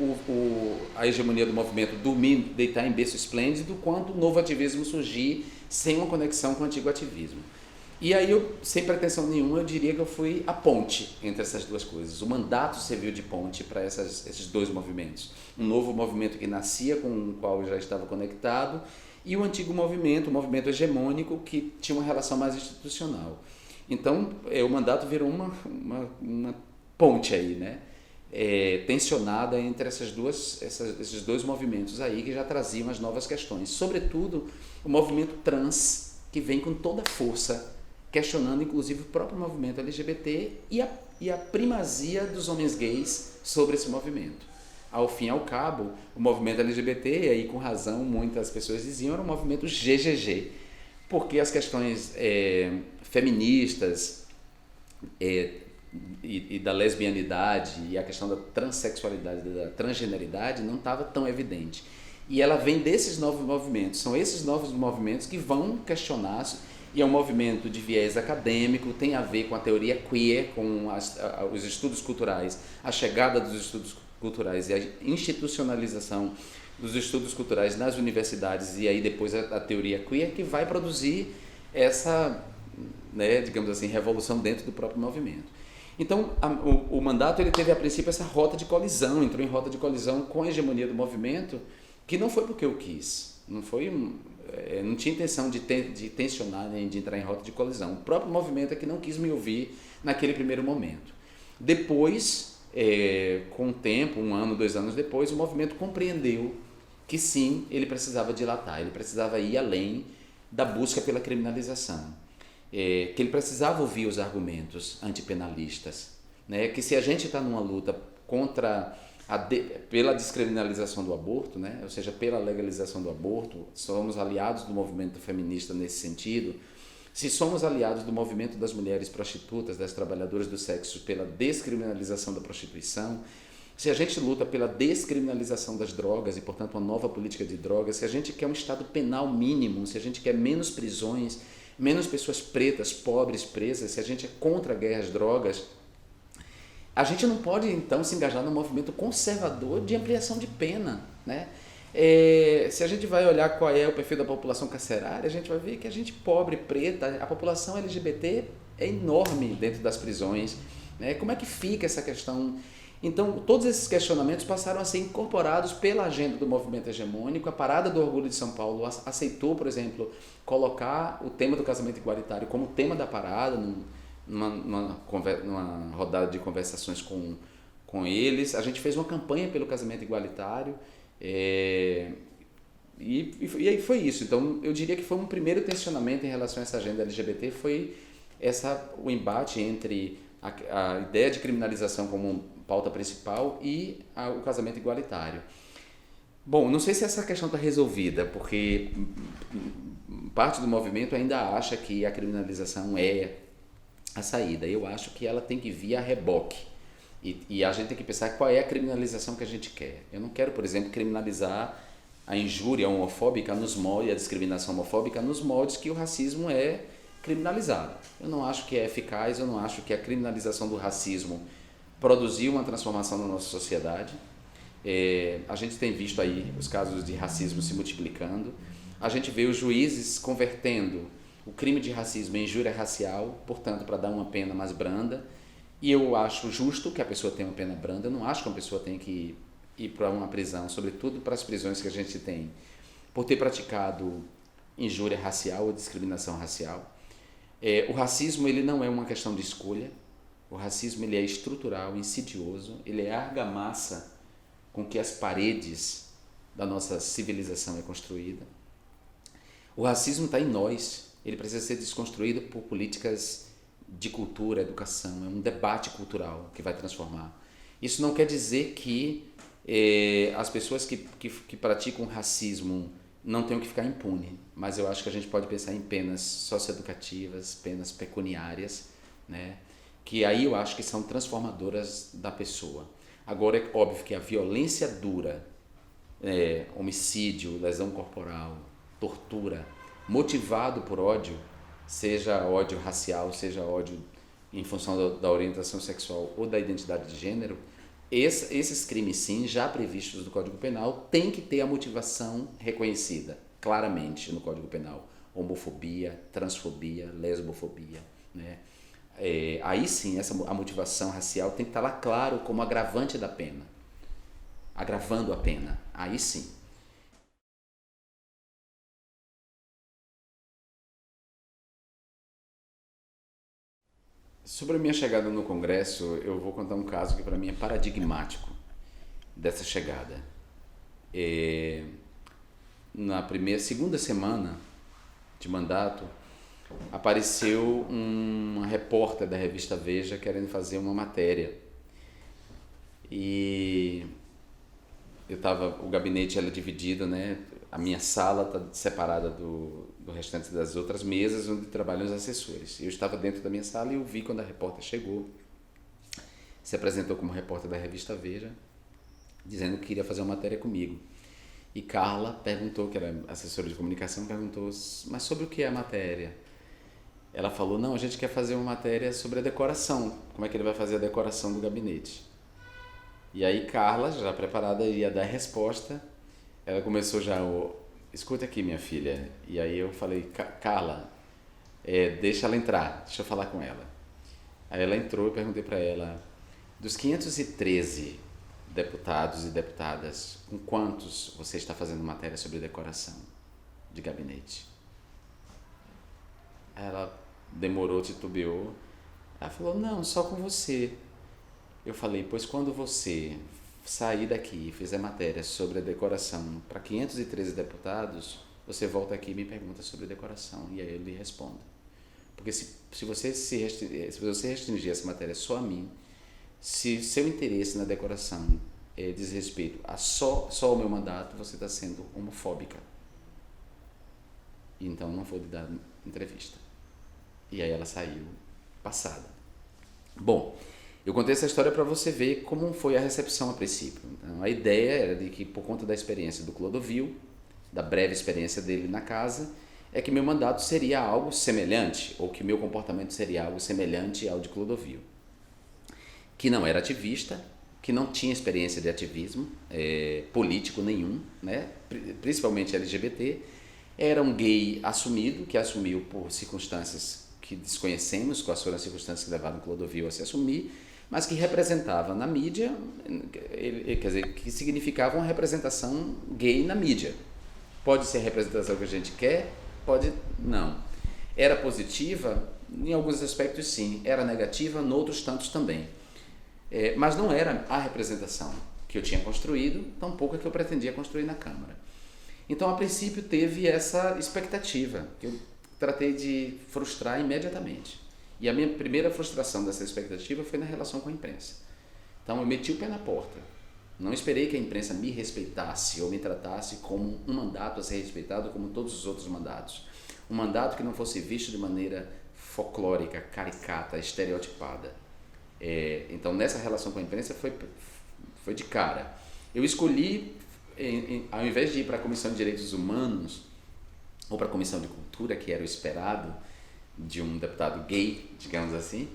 a hegemonia do movimento dormir, deitar em berço esplêndido, quanto o novo ativismo surgir sem uma conexão com o antigo ativismo. E aí, sem pretensão nenhuma, eu diria que eu fui a ponte entre essas duas coisas. O mandato serviu de ponte para esses dois movimentos. Um novo movimento que nascia, com o qual eu já estava conectado, e o antigo movimento, o movimento hegemônico, que tinha uma relação mais institucional. Então, o mandato virou uma ponte aí, né? Tensionada entre esses dois movimentos aí, que já traziam as novas questões. Sobretudo, o movimento trans, que vem com toda a força, questionando inclusive o próprio movimento LGBT e a primazia dos homens gays sobre esse movimento. Ao fim e ao cabo, o movimento LGBT, e aí com razão muitas pessoas diziam, era um movimento GGG, porque as questões feministas e da lesbianidade e a questão da transexualidade, da transgeneridade não estava tão evidente. E ela vem desses novos movimentos, são esses novos movimentos que vão questionar, e é um movimento de viés acadêmico, tem a ver com a teoria queer, com os estudos culturais, a chegada dos estudos culturais e a institucionalização dos estudos culturais nas universidades, e aí depois a teoria queer, que vai produzir essa, né, digamos assim, revolução dentro do próprio movimento. Então, o mandato ele teve a princípio essa rota de colisão, entrou em rota de colisão com a hegemonia do movimento, que não foi porque eu quis, não tinha intenção de tensionar nem de entrar em rota de colisão. O próprio movimento é que não quis me ouvir naquele primeiro momento. Depois, com o tempo, 1 ano, 2 anos depois, o movimento compreendeu que sim, ele precisava dilatar, ele precisava ir além da busca pela criminalização, que ele precisava ouvir os argumentos antipenalistas, né? Que se a gente está numa luta contra pela descriminalização do aborto, né? Ou seja, pela legalização do aborto, somos aliados do movimento feminista nesse sentido. Se somos aliados do movimento das mulheres prostitutas, das trabalhadoras do sexo, pela descriminalização da prostituição, se a gente luta pela descriminalização das drogas e, portanto, uma nova política de drogas, se a gente quer um estado penal mínimo, se a gente quer menos prisões, menos pessoas pretas, pobres, presas, se a gente é contra a guerra às drogas, a gente não pode, então, se engajar no movimento conservador de ampliação de pena, né? Se a gente vai olhar qual é o perfil da população carcerária, a gente vai ver que a gente pobre, preta, a população LGBT é enorme dentro das prisões, né? Como é que fica essa questão? Então, todos esses questionamentos passaram a ser incorporados pela agenda do movimento hegemônico. A Parada do Orgulho de São Paulo aceitou, por exemplo, colocar o tema do casamento igualitário como tema da parada, numa rodada de conversações com eles. A gente fez uma campanha pelo casamento igualitário, e aí foi isso. Então, eu diria que foi um primeiro tensionamento em relação a essa agenda LGBT, foi o embate entre a ideia de criminalização como pauta principal e o casamento igualitário. Bom, não sei se essa questão está resolvida, porque parte do movimento ainda acha que a criminalização é a saída. Eu acho que ela tem que vir a reboque. E a gente tem que pensar qual é a criminalização que a gente quer. Eu não quero, por exemplo, criminalizar a injúria homofóbica nos moldes, a discriminação homofóbica nos moldes que o racismo é criminalizado. Eu não acho que é eficaz, eu não acho que a criminalização do racismo produziu uma transformação na nossa sociedade. A gente tem visto aí os casos de racismo se multiplicando. A gente vê os juízes convertendo o crime de racismo em injúria racial, portanto, para dar uma pena mais branda. E eu acho justo que a pessoa tenha uma pena branda. Eu não acho que uma pessoa tenha que ir para uma prisão, sobretudo para as prisões que a gente tem, por ter praticado injúria racial ou discriminação racial. O racismo, ele não é uma questão de escolha. O racismo, ele é estrutural, insidioso, ele é a argamassa com que as paredes da nossa civilização é construída. O racismo está em nós, ele precisa ser desconstruído por políticas de cultura, educação, é um debate cultural que vai transformar. Isso não quer dizer que as pessoas que praticam racismo não tenham que ficar impunes, mas eu acho que a gente pode pensar em penas socioeducativas, penas pecuniárias, né? Que aí eu acho que são transformadoras da pessoa. Agora é óbvio que a violência dura, homicídio, lesão corporal, tortura, motivado por ódio, seja ódio racial, seja ódio em função da orientação sexual ou da identidade de gênero, esses crimes sim, já previstos no Código Penal, tem que ter a motivação reconhecida claramente no Código Penal. Homofobia, transfobia, lesbofobia, né? Aí sim, a motivação racial tem que estar lá claro como agravante da pena, agravando a pena, aí sim. Sobre a minha chegada no Congresso, eu vou contar um caso que para mim é paradigmático dessa chegada. Na segunda semana de mandato, apareceu uma repórter da revista Veja querendo fazer uma matéria. E o gabinete era dividido, né? A minha sala está separada do restante das outras mesas onde trabalham os assessores. Eu estava dentro da minha sala e eu vi quando a repórter chegou, se apresentou como repórter da revista Veja, dizendo que queria fazer uma matéria comigo. E Carla perguntou, que era assessora de comunicação, perguntou, mas sobre o que é a matéria? Ela falou, não, a gente quer fazer uma matéria sobre a decoração, como é que ele vai fazer a decoração do gabinete. E aí Carla, já preparada, ia dar a resposta, ela começou já, escuta aqui minha filha, e aí eu falei, Carla, deixa ela entrar, deixa eu falar com ela. Aí ela entrou e perguntei para ela, dos 513 deputados e deputadas, com quantos você está fazendo matéria sobre decoração de gabinete? Ela demorou, titubeou. Ela falou, não, só com você. Eu falei, pois quando você sair daqui e fizer matéria sobre a decoração para 513 deputados, você volta aqui e me pergunta sobre decoração, e aí eu lhe respondo. Porque se você restringir essa matéria só a mim, se seu interesse na decoração diz respeito a só o meu mandato, você está sendo homofóbica. Então não vou lhe dar entrevista. E aí ela saiu passada. Bom, eu contei essa história para você ver como foi a recepção a princípio. Então, a ideia era de que, por conta da experiência do Clodovil, da breve experiência dele na casa, é que meu mandato seria algo semelhante, ou que meu comportamento seria algo semelhante ao de Clodovil, que não era ativista, que não tinha experiência de ativismo político nenhum, né? Principalmente LGBT, era um gay assumido, que assumiu por circunstâncias que desconhecemos, quais foram as circunstâncias que levaram Clodovil a se assumir, mas que representava na mídia, quer dizer, que significava uma representação gay na mídia. Pode ser a representação que a gente quer, pode não. Era positiva? Em alguns aspectos sim, era negativa, em outros tantos também. Mas não era a representação que eu tinha construído, tampouco a que eu pretendia construir na Câmara. Então, a princípio, teve essa expectativa, que eu tratei de frustrar imediatamente. E a minha primeira frustração dessa expectativa foi na relação com a imprensa. Então, eu meti o pé na porta. Não esperei que a imprensa me respeitasse ou me tratasse como um mandato a ser respeitado como todos os outros mandatos. Um mandato que não fosse visto de maneira folclórica, caricata, estereotipada. Então, nessa relação com a imprensa foi de cara. Eu escolhi, ao invés de ir para a Comissão de Direitos Humanos ou para a Comissão de Cultura, que era o esperado de um deputado gay, digamos assim,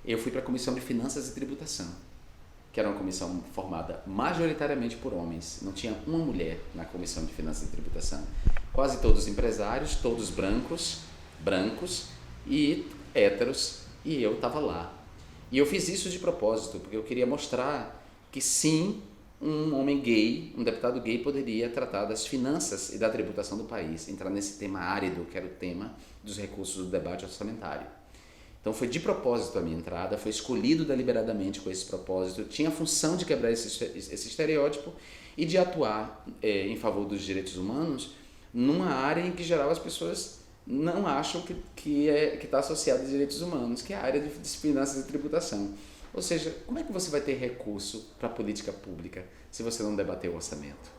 eu fui para a Comissão de Finanças e Tributação, que era uma comissão formada majoritariamente por homens. Não tinha uma mulher na Comissão de Finanças e Tributação. Quase todos empresários, todos brancos e héteros, e eu estava lá. E eu fiz isso de propósito, porque eu queria mostrar que sim, um homem gay, um deputado gay, poderia tratar das finanças e da tributação do país, entrar nesse tema árido, que era o tema dos recursos do debate orçamentário. Então foi de propósito a minha entrada, foi escolhido deliberadamente com esse propósito, tinha a função de quebrar esse estereótipo e de atuar em favor dos direitos humanos numa área em que geral as pessoas não acham que está associada a direitos humanos, que é a área de finanças e tributação. Ou seja, como é que você vai ter recurso para a política pública se você não debater o orçamento?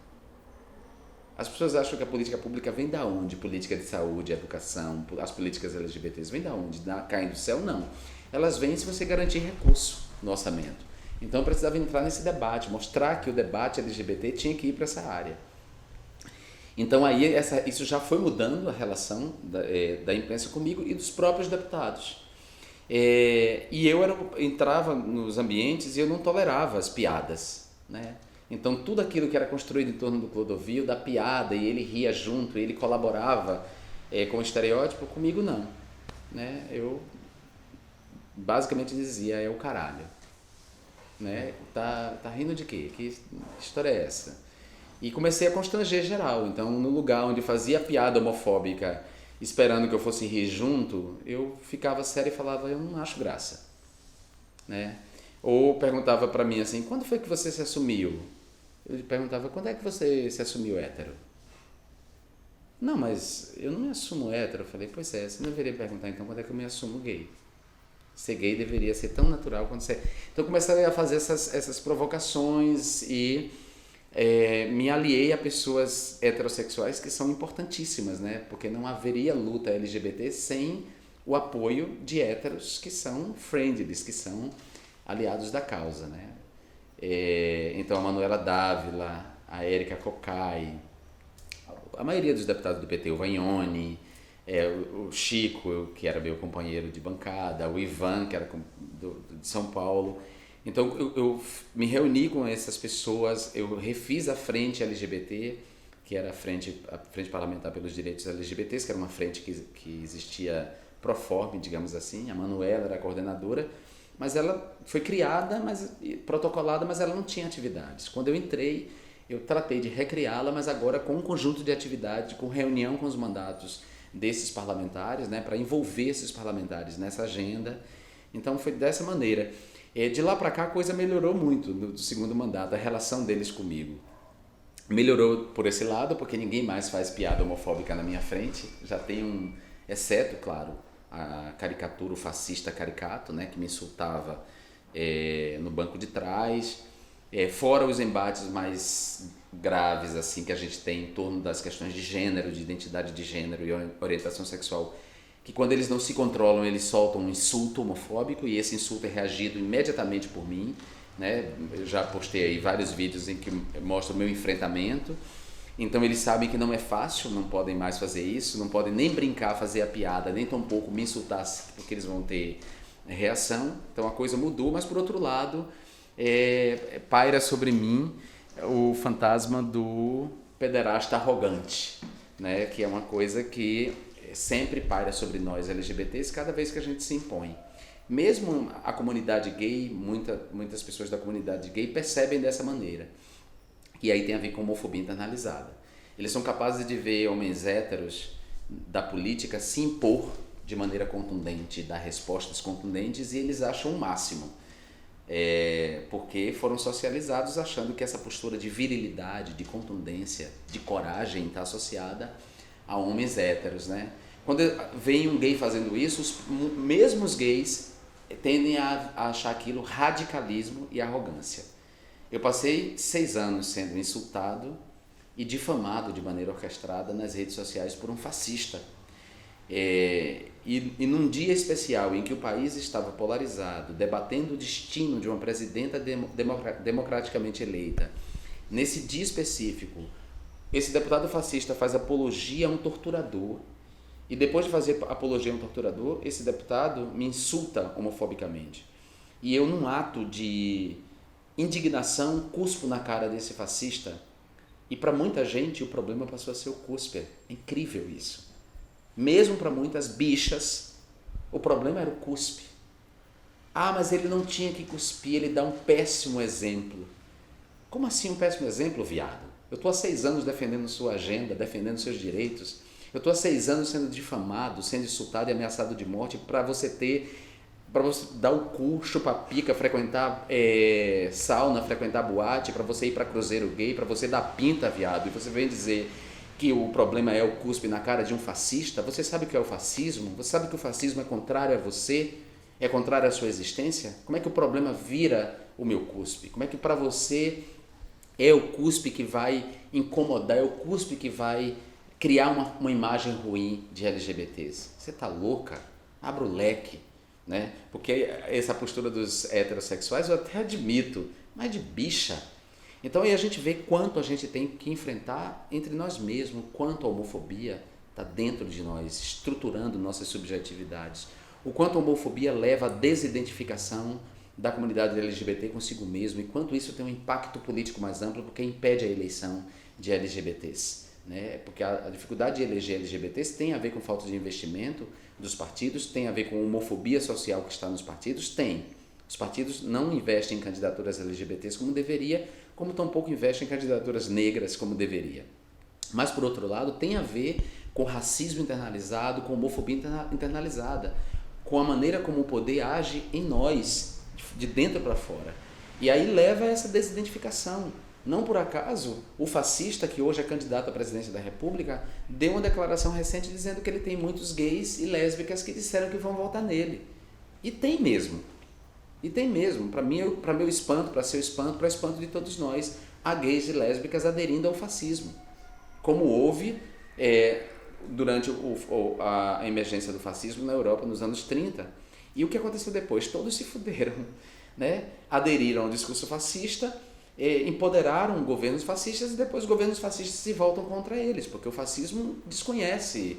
As pessoas acham que a política pública vem da onde? Política de saúde, educação, as políticas LGBTs vêm da onde? Caem do céu? Não. Elas vêm se você garantir recurso no orçamento. Então eu precisava entrar nesse debate, mostrar que o debate LGBT tinha que ir para essa área. Então aí isso já foi mudando a relação da imprensa comigo e dos próprios deputados. E eu entrava nos ambientes e eu não tolerava as piadas, né? Então tudo aquilo que era construído em torno do Clodovil, da piada, e ele ria junto, e ele colaborava com o estereótipo, comigo não, né? Eu basicamente dizia, é o caralho, né? Tá rindo de quê? Que história é essa? E comecei a constranger geral. Então, no lugar onde fazia piada homofóbica, esperando que eu fosse rir junto, eu ficava sério e falava, eu não acho graça, né? Ou perguntava para mim assim, quando foi que você se assumiu? Eu perguntava, quando é que você se assumiu hétero? Não, mas eu não me assumo hétero. Eu falei, pois é, você não deveria perguntar então quando é que eu me assumo gay. Ser gay deveria ser tão natural quanto ser... Então eu comecei a fazer essas provocações e me aliei a pessoas heterossexuais que são importantíssimas, né? Porque não haveria luta LGBT sem o apoio de héteros que são friendlies, que são aliados da causa, né? Então a Manuela Dávila, a Érica Cocai, a maioria dos deputados do PT, o Vagnoni, o Chico, que era meu companheiro de bancada, o Ivan, que era de São Paulo. Então eu me reuni com essas pessoas, eu refiz a frente LGBT, que era a frente parlamentar pelos direitos LGBTs, que era uma frente que existia pro forma, digamos assim. A Manuela era a coordenadora, mas ela foi criada, protocolada, mas ela não tinha atividades. Quando eu entrei, eu tratei de recriá-la, mas agora com um conjunto de atividades, com reunião com os mandatos desses parlamentares, né, para envolver esses parlamentares nessa agenda. Então foi dessa maneira. De lá para cá a coisa melhorou muito no segundo mandato, a relação deles comigo. Melhorou por esse lado, porque ninguém mais faz piada homofóbica na minha frente. Já tem exceto, claro, a caricatura, o fascista caricato, né, que me insultava no banco de trás. Fora os embates mais graves assim que a gente tem em torno das questões de gênero, de identidade de gênero e orientação sexual, que quando eles não se controlam, eles soltam um insulto homofóbico e esse insulto é reagido imediatamente por mim, né? Eu já postei aí vários vídeos em que mostro o meu enfrentamento. Então eles sabem que não é fácil, não podem mais fazer isso, não podem nem brincar, fazer a piada, nem tampouco me insultar, porque eles vão ter reação. Então a coisa mudou, mas por outro lado, paira sobre mim o fantasma do pederasta arrogante, né? Que é uma coisa que sempre paira sobre nós LGBTs cada vez que a gente se impõe. Mesmo a comunidade gay, muitas pessoas da comunidade gay percebem dessa maneira. E aí tem a ver com homofobia internalizada. Eles são capazes de ver homens héteros da política se impor de maneira contundente, dar respostas contundentes, e eles acham o máximo. Porque foram socializados achando que essa postura de virilidade, de contundência, de coragem está associada a homens héteros, né? Quando vem um gay fazendo isso, os mesmos gays tendem a achar aquilo radicalismo e arrogância. Eu passei 6 anos sendo insultado e difamado de maneira orquestrada nas redes sociais por um fascista. E num dia especial em que o país estava polarizado, debatendo o destino de uma presidenta democraticamente eleita, nesse dia específico, esse deputado fascista faz apologia a um torturador. E depois de fazer apologia a um torturador, esse deputado me insulta homofobicamente. E eu, num ato de indignação, cuspo na cara desse fascista. E para muita gente o problema passou a ser o cuspe. É incrível isso. Mesmo para muitas bichas, o problema era o cuspe. Ah, mas ele não tinha que cuspir, ele dá um péssimo exemplo. Como assim um péssimo exemplo, viado? Eu estou há 6 anos defendendo sua agenda, defendendo seus direitos. Eu estou há 6 anos sendo difamado, sendo insultado e ameaçado de morte para você dar o cu, chupar pica, frequentar sauna, frequentar boate, para você ir para cruzeiro gay, para você dar pinta, viado, e você vem dizer que o problema é o cuspe na cara de um fascista. Você sabe o que é o fascismo? Você sabe que o fascismo é contrário a você? É contrário à sua existência? Como é que o problema vira o meu cuspe? Como é que para você é o cuspe que vai incomodar, é o cuspe que vai criar uma imagem ruim de LGBTs? Você tá louca? Abra o leque, né? Porque essa postura dos heterossexuais eu até admito, mas de bicha. Então aí a gente vê quanto a gente tem que enfrentar entre nós mesmos, quanto a homofobia está dentro de nós, estruturando nossas subjetividades. O quanto a homofobia leva à desidentificação da comunidade LGBT consigo mesmo, e quanto isso tem um impacto político mais amplo, porque impede a eleição de LGBTs. Né? Porque a dificuldade de eleger LGBTs tem a ver com falta de investimento dos partidos, tem a ver com a homofobia social que está nos partidos, tem. Os partidos não investem em candidaturas LGBTs como deveria, como tampouco investem em candidaturas negras como deveria. Mas, por outro lado, tem a ver com racismo internalizado, com homofobia internalizada, com a maneira como o poder age em nós, de dentro para fora. E aí leva a essa desidentificação. Não por acaso, o fascista, que hoje é candidato à presidência da República, deu uma declaração recente dizendo que ele tem muitos gays e lésbicas que disseram que vão votar nele. E tem mesmo. E tem mesmo. Para meu espanto, para seu espanto, para o espanto de todos nós, há gays e lésbicas aderindo ao fascismo. Como houve durante a emergência do fascismo na Europa nos anos 30. E o que aconteceu depois? Todos se fuderam, né? Aderiram ao discurso fascista, empoderaram governos fascistas, e depois os governos fascistas se voltam contra eles, porque o fascismo desconhece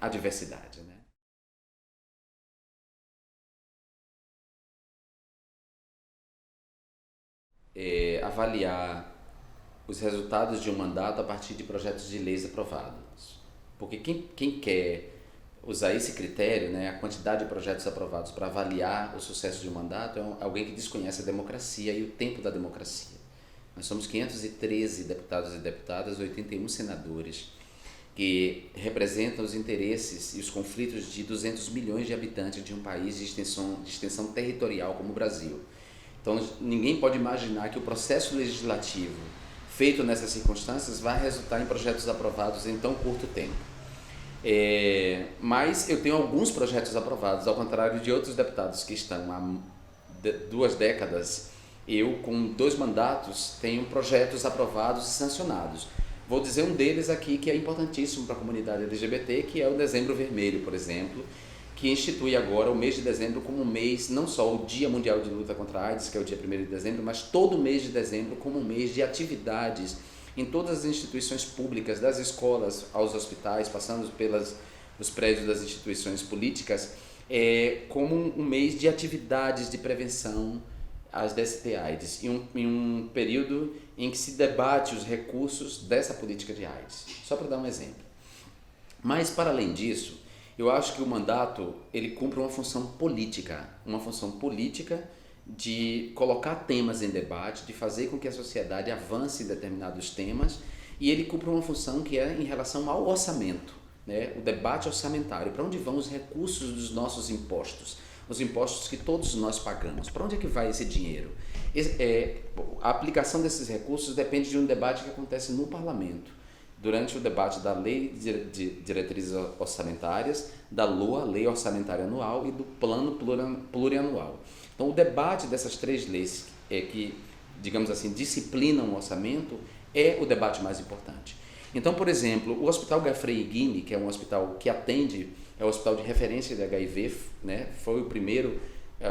a diversidade, né? Avaliar os resultados de um mandato a partir de projetos de leis aprovados. Porque quem quer usar esse critério, né, a quantidade de projetos aprovados para avaliar o sucesso de um mandato, é alguém que desconhece a democracia e o tempo da democracia. Nós somos 513 deputados e deputadas, 81 senadores, que representam os interesses e os conflitos de 200 milhões de habitantes de um país de extensão territorial como o Brasil. Então ninguém pode imaginar que o processo legislativo feito nessas circunstâncias vai resultar em projetos aprovados em tão curto tempo. Mas eu tenho alguns projetos aprovados, ao contrário de outros deputados que estão há 2 décadas. Eu, com 2 mandatos, tenho projetos aprovados e sancionados. Vou dizer um deles aqui que é importantíssimo para a comunidade LGBT, que é o Dezembro Vermelho, por exemplo, que institui agora o mês de dezembro como um mês, não só o Dia Mundial de Luta contra a AIDS, que é o dia 1º de dezembro, mas todo o mês de dezembro como um mês de atividades em todas as instituições públicas, das escolas aos hospitais, passando pelos prédios das instituições políticas, como um mês de atividades de prevenção às DST-AIDS, em um período em que se debate os recursos dessa política de AIDS. Só para dar um exemplo. Mas, para além disso, eu acho que o mandato ele cumpre uma função política de colocar temas em debate, de fazer com que a sociedade avance em determinados temas, e ele cumpre uma função que é em relação ao orçamento, né? O debate orçamentário, para onde vão os recursos dos nossos impostos, os impostos que todos nós pagamos, para onde é que vai esse dinheiro? A aplicação desses recursos depende de um debate que acontece no parlamento, durante o debate da Lei de Diretrizes Orçamentárias, da LOA, Lei Orçamentária Anual, e do Plano Plurianual. Então, o debate dessas 3 leis que, digamos assim, disciplinam o orçamento é o debate mais importante. Então, por exemplo, o Hospital Gafrey-Guime, que é um hospital que atende, é o hospital de referência de HIV, né? Foi o primeiro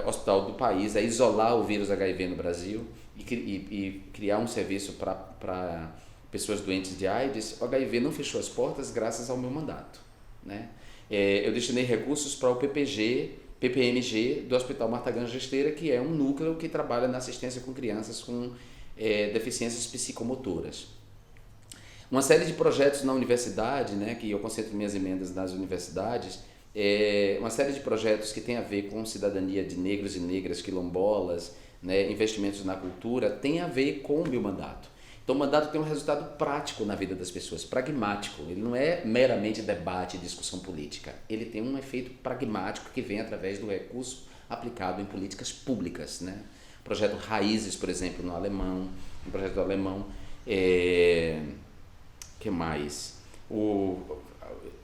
hospital do país a isolar o vírus HIV no Brasil e criar um serviço para pessoas doentes de AIDS. O HIV não fechou as portas graças ao meu mandato, né? Eu destinei recursos para o PPMG do Hospital Marta Ganga Esteira, que é um núcleo que trabalha na assistência com crianças com deficiências psicomotoras. Uma série de projetos na universidade, né, que eu concentro minhas emendas nas universidades, uma série de projetos que tem a ver com cidadania de negros e negras quilombolas, né, investimentos na cultura, tem a ver com o meu mandato. Então o mandato tem um resultado prático na vida das pessoas, pragmático. Ele não é meramente debate e discussão política. Ele tem um efeito pragmático que vem através do recurso aplicado em políticas públicas, né? O projeto Raízes, por exemplo, no alemão, um projeto alemão. Que mais? O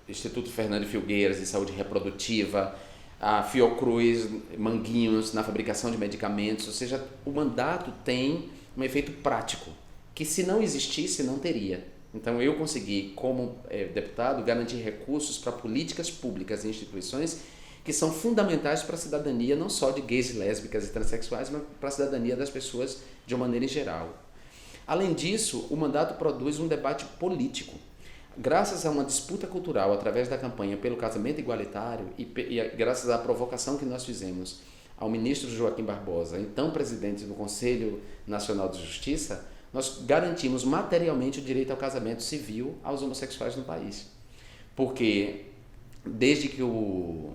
Instituto Fernando Filgueiras de Saúde Reprodutiva, a Fiocruz, Manguinhos na fabricação de medicamentos. Ou seja, o mandato tem um efeito prático, que se não existisse, não teria. Então eu consegui, como deputado, garantir recursos para políticas públicas e instituições que são fundamentais para a cidadania, não só de gays, lésbicas e transexuais, mas para a cidadania das pessoas de uma maneira em geral. Além disso, o mandato produz um debate político. Graças a uma disputa cultural através da campanha pelo casamento igualitário e graças à provocação que nós fizemos ao ministro Joaquim Barbosa, então presidente do Conselho Nacional de Justiça, nós garantimos materialmente o direito ao casamento civil aos homossexuais no país. Porque desde que o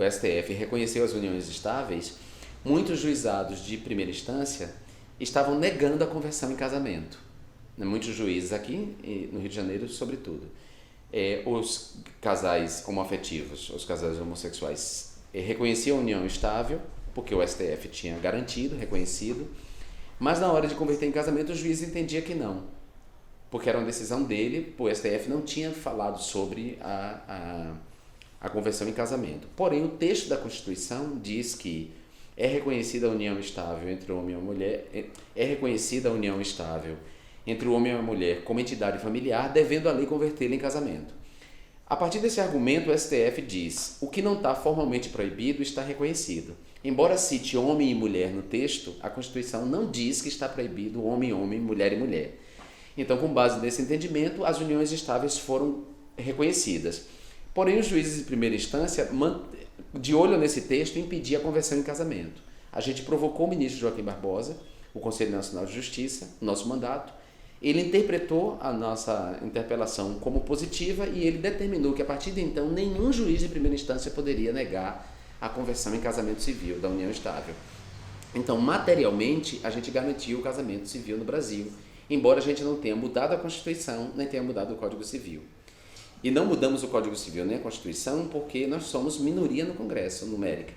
STF reconheceu as uniões estáveis, muitos juizados de primeira instância estavam negando a conversão em casamento. Muitos juízes aqui, no Rio de Janeiro, sobretudo. Os casais homoafetivos, os casais homossexuais, reconheciam a união estável, porque o STF tinha garantido, reconhecido, mas na hora de converter em casamento o juiz entendia que não, porque era uma decisão dele, o STF não tinha falado sobre a conversão em casamento. Porém, o texto da Constituição diz que é reconhecida a união estável entre o homem e a mulher, é reconhecida a união estável entre o homem e a mulher como entidade familiar, devendo a lei convertê-la em casamento. A partir desse argumento, o STF diz: o que não está formalmente proibido está reconhecido. Embora cite homem e mulher no texto, a Constituição não diz que está proibido homem, mulher e mulher. Então, com base nesse entendimento, as uniões estáveis foram reconhecidas. Porém, os juízes de primeira instância, de olho nesse texto, impediam a conversão em casamento. A gente provocou o ministro Joaquim Barbosa, o Conselho Nacional de Justiça, nosso mandato. Ele interpretou a nossa interpelação como positiva e ele determinou que, a partir de então, nenhum juiz de primeira instância poderia negar a conversão em casamento civil da união estável. Então, materialmente, a gente garantiu o casamento civil no Brasil, embora a gente não tenha mudado a Constituição, nem tenha mudado o Código Civil. E não mudamos o Código Civil nem a Constituição porque nós somos minoria no Congresso, numérica.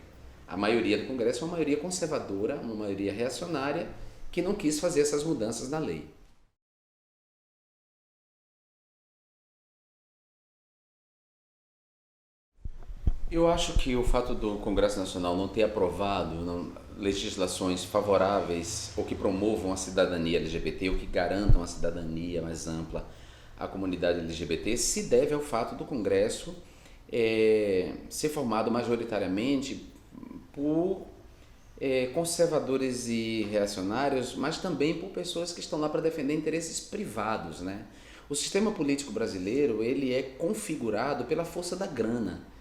A maioria do Congresso é uma maioria conservadora, uma maioria reacionária, que não quis fazer essas mudanças na lei. Eu acho que o fato do Congresso Nacional não ter aprovado legislações favoráveis ou que promovam a cidadania LGBT ou que garantam a cidadania mais ampla à comunidade LGBT se deve ao fato do Congresso ser formado majoritariamente por conservadores e reacionários, mas também por pessoas que estão lá para defender interesses privados, né? O sistema político brasileiro ele é configurado pela força da grana.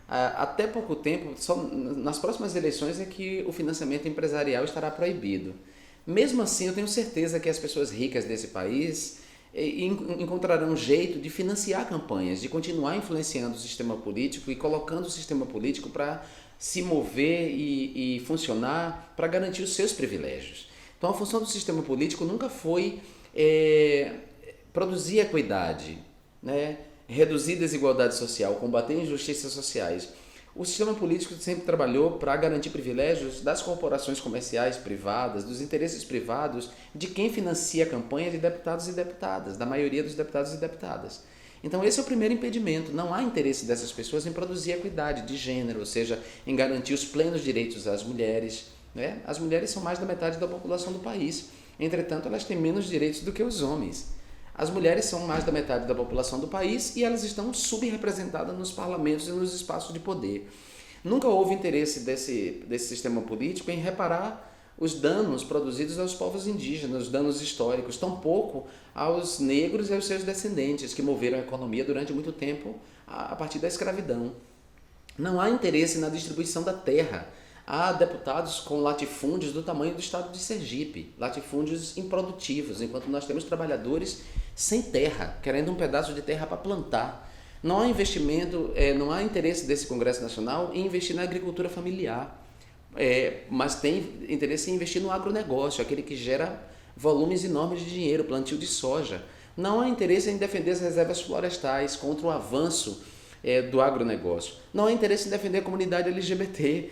Até pouco tempo, só nas próximas eleições é que o financiamento empresarial estará proibido. Mesmo assim, eu tenho certeza que as pessoas ricas desse país encontrarão um jeito de financiar campanhas, de continuar influenciando o sistema político e colocando o sistema político para se mover e funcionar para garantir os seus privilégios. Então, a função do sistema político nunca foi produzir equidade, né? Reduzir desigualdade social, combater injustiças sociais. O sistema político sempre trabalhou para garantir privilégios das corporações comerciais privadas, dos interesses privados de quem financia a campanha de deputados e deputadas, da maioria dos deputados e deputadas. Então esse é o primeiro impedimento, não há interesse dessas pessoas em produzir equidade de gênero, ou seja, em garantir os plenos direitos às mulheres, né? As mulheres são mais da metade da população do país, entretanto elas têm menos direitos do que os homens. As mulheres são mais da metade da população do país e elas estão subrepresentadas nos parlamentos e nos espaços de poder. Nunca houve interesse desse sistema político em reparar os danos produzidos aos povos indígenas, os danos históricos, tampouco aos negros e aos seus descendentes, que moveram a economia durante muito tempo a partir da escravidão. Não há interesse na distribuição da terra. Há deputados com latifúndios do tamanho do estado de Sergipe, latifúndios improdutivos, enquanto nós temos trabalhadores sem terra, querendo um pedaço de terra para plantar. Não há investimento, não há interesse desse Congresso Nacional em investir na agricultura familiar, mas tem interesse em investir no agronegócio, aquele que gera volumes enormes de dinheiro, plantio de soja. Não há interesse em defender as reservas florestais contra o avanço do agronegócio. Não há interesse em defender a comunidade LGBT,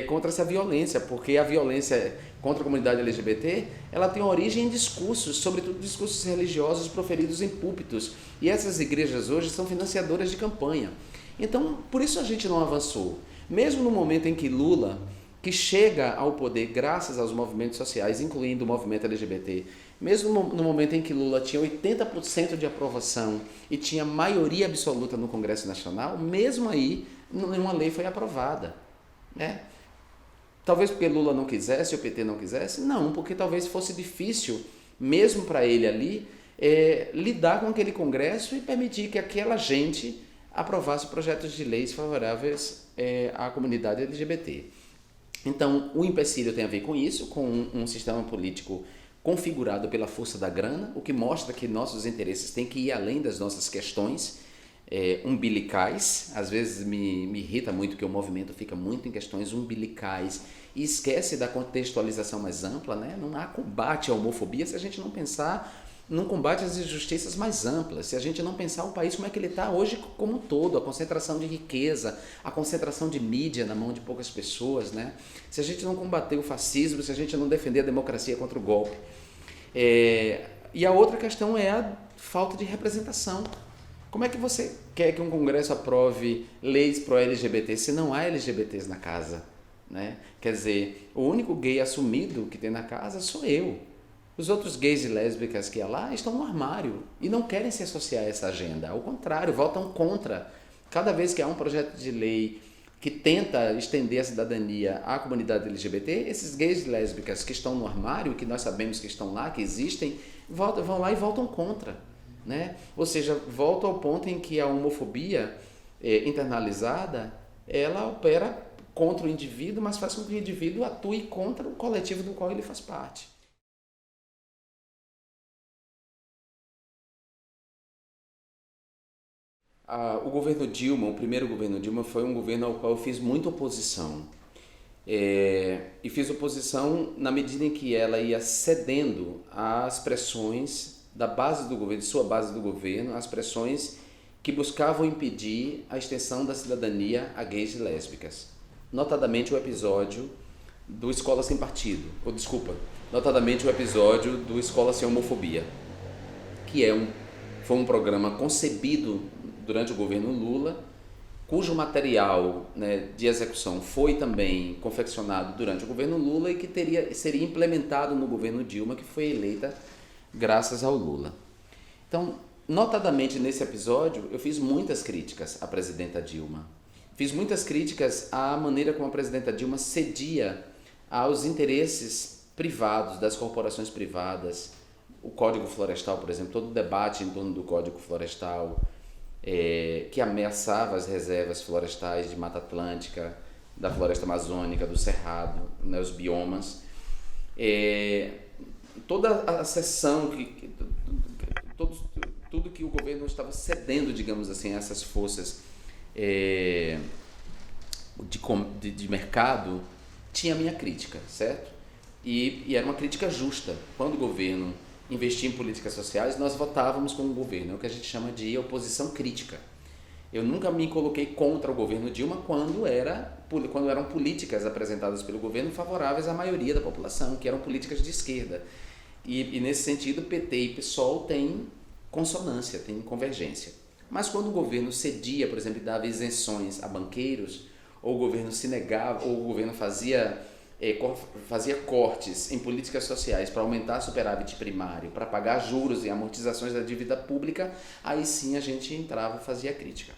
contra essa violência, porque a violência contra a comunidade LGBT ela tem origem em discursos, sobretudo discursos religiosos proferidos em púlpitos, e essas igrejas hoje são financiadoras de campanha. Então, por isso a gente não avançou. Mesmo no momento em que Lula, que chega ao poder graças aos movimentos sociais, incluindo o movimento LGBT, mesmo no momento em que Lula tinha 80% de aprovação e tinha maioria absoluta no Congresso Nacional, mesmo aí nenhuma lei foi aprovada. Talvez porque Lula não quisesse, o PT não quisesse? Não, porque talvez fosse difícil, mesmo para ele ali, lidar com aquele Congresso e permitir que aquela gente aprovasse projetos de leis favoráveis à comunidade LGBT. Então, o empecilho tem a ver com isso, com um sistema político configurado pela força da grana, o que mostra que nossos interesses têm que ir além das nossas questões umbilicais. Às vezes me irrita muito que o movimento fica muito em questões umbilicais e esquece da contextualização mais ampla, né? Não há combate à homofobia se a gente não pensar num combate às injustiças mais amplas, se a gente não pensar o país como é que ele está hoje como um todo, a concentração de riqueza, a concentração de mídia na mão de poucas pessoas, né? Se a gente não combater o fascismo, se a gente não defender a democracia contra o golpe. E a outra questão é a falta de representação. Como é que você quer que um Congresso aprove leis pró-LGBT se não há LGBTs na casa, né? Quer dizer, o único gay assumido que tem na casa sou eu. Os outros gays e lésbicas que há lá estão no armário e não querem se associar a essa agenda. Ao contrário, votam contra. Cada vez que há um projeto de lei que tenta estender a cidadania à comunidade LGBT, esses gays e lésbicas que estão no armário, que nós sabemos que estão lá, que existem, vão lá e votam contra. Né? Ou seja, volta ao ponto em que a homofobia internalizada, ela opera contra o indivíduo, mas faz com que o indivíduo atue contra o coletivo do qual ele faz parte. O governo Dilma, o primeiro governo Dilma, foi um governo ao qual eu fiz muita oposição. E fiz oposição na medida em que ela ia cedendo às pressões da base do governo, de sua base do governo, as pressões que buscavam impedir a extensão da cidadania a gays e lésbicas. Notadamente o episódio do Escola Sem Partido, notadamente o episódio do Escola Sem Homofobia, que foi um programa concebido durante o governo Lula cujo material, né, de execução foi também confeccionado durante o governo Lula e que seria implementado no governo Dilma, que foi eleita graças ao Lula. Então, notadamente nesse episódio, eu fiz muitas críticas à presidenta Dilma. Fiz muitas críticas à maneira como a presidenta Dilma cedia aos interesses privados, das corporações privadas, o Código Florestal, por exemplo, todo o debate em torno do Código Florestal, que ameaçava as reservas florestais de Mata Atlântica, da Floresta Amazônica, do Cerrado, né, os biomas. Toda a seção, tudo que o governo estava cedendo, digamos assim, a essas forças de mercado, tinha a minha crítica, certo? E era uma crítica justa. Quando o governo investia em políticas sociais, nós votávamos com o governo, é o que a gente chama de oposição crítica. Eu nunca me coloquei contra o governo Dilma quando eram políticas apresentadas pelo governo favoráveis à maioria da população, que eram políticas de esquerda. E nesse sentido, PT e PSOL têm consonância, têm convergência. Mas quando o governo cedia, por exemplo, dava isenções a banqueiros, ou o governo se negava, ou o governo fazia cortes em políticas sociais para aumentar superávit primário, para pagar juros e amortizações da dívida pública, aí sim a gente entrava e fazia crítica.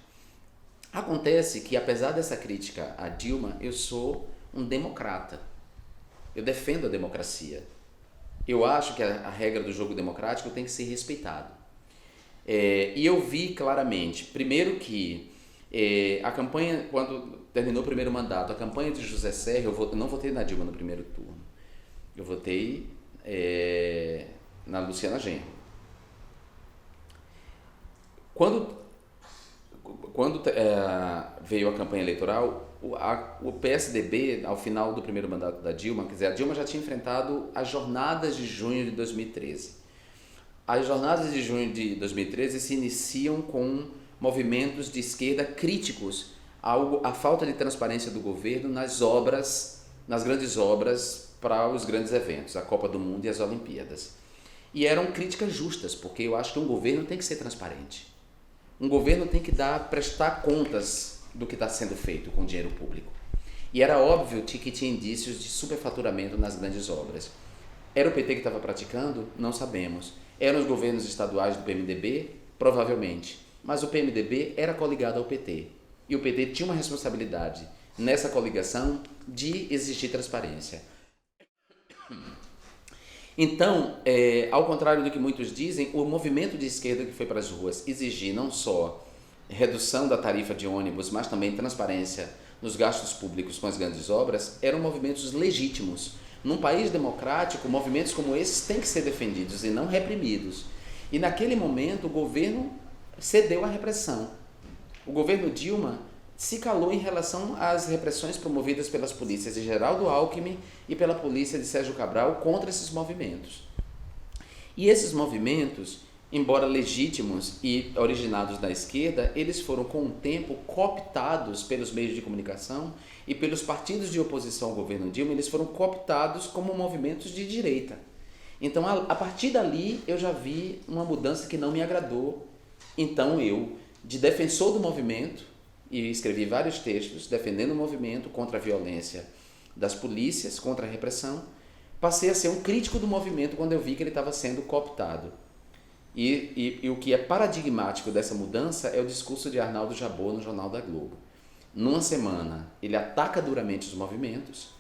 Acontece que, apesar dessa crítica a Dilma, eu sou um democrata. Eu defendo a democracia. Eu acho que a regra do jogo democrático tem que ser respeitada. E eu vi claramente, primeiro que a campanha, quando terminou o primeiro mandato, a campanha de José Serra, eu não votei na Dilma no primeiro turno. Eu votei na Luciana Genro. Quando veio a campanha eleitoral, o PSDB, ao final do primeiro mandato da Dilma, quer dizer, a Dilma já tinha enfrentado as jornadas de junho de 2013. As jornadas de junho de 2013 se iniciam com movimentos de esquerda críticos à falta de transparência do governo nas grandes obras para os grandes eventos, a Copa do Mundo e as Olimpíadas. E eram críticas justas, porque eu acho que um governo tem que ser transparente. Um governo tem que prestar contas do que está sendo feito com o dinheiro público. E era óbvio que tinha indícios de superfaturamento nas grandes obras. Era o PT que estava praticando? Não sabemos. Eram os governos estaduais do PMDB? Provavelmente. Mas o PMDB era coligado ao PT. E o PT tinha uma responsabilidade nessa coligação de exigir transparência. Então, ao contrário do que muitos dizem, o movimento de esquerda que foi para as ruas exigir não só redução da tarifa de ônibus, mas também transparência nos gastos públicos com as grandes obras, eram movimentos legítimos. Num país democrático, movimentos como esses têm que ser defendidos e não reprimidos. E naquele momento, o governo cedeu à repressão. O governo Dilma se calou em relação às repressões promovidas pelas polícias de Geraldo Alckmin e pela polícia de Sérgio Cabral contra esses movimentos. E esses movimentos, embora legítimos e originados da esquerda, eles foram com o tempo cooptados pelos meios de comunicação e pelos partidos de oposição ao governo Dilma, eles foram cooptados como movimentos de direita. Então, a partir dali, eu já vi uma mudança que não me agradou. Então, eu, de defensor do movimento, e escrevi vários textos defendendo o movimento contra a violência das polícias, contra a repressão, passei a ser um crítico do movimento quando eu vi que ele estava sendo cooptado. E o que é paradigmático dessa mudança é o discurso de Arnaldo Jabbour no Jornal da Globo. Numa semana, ele ataca duramente os movimentos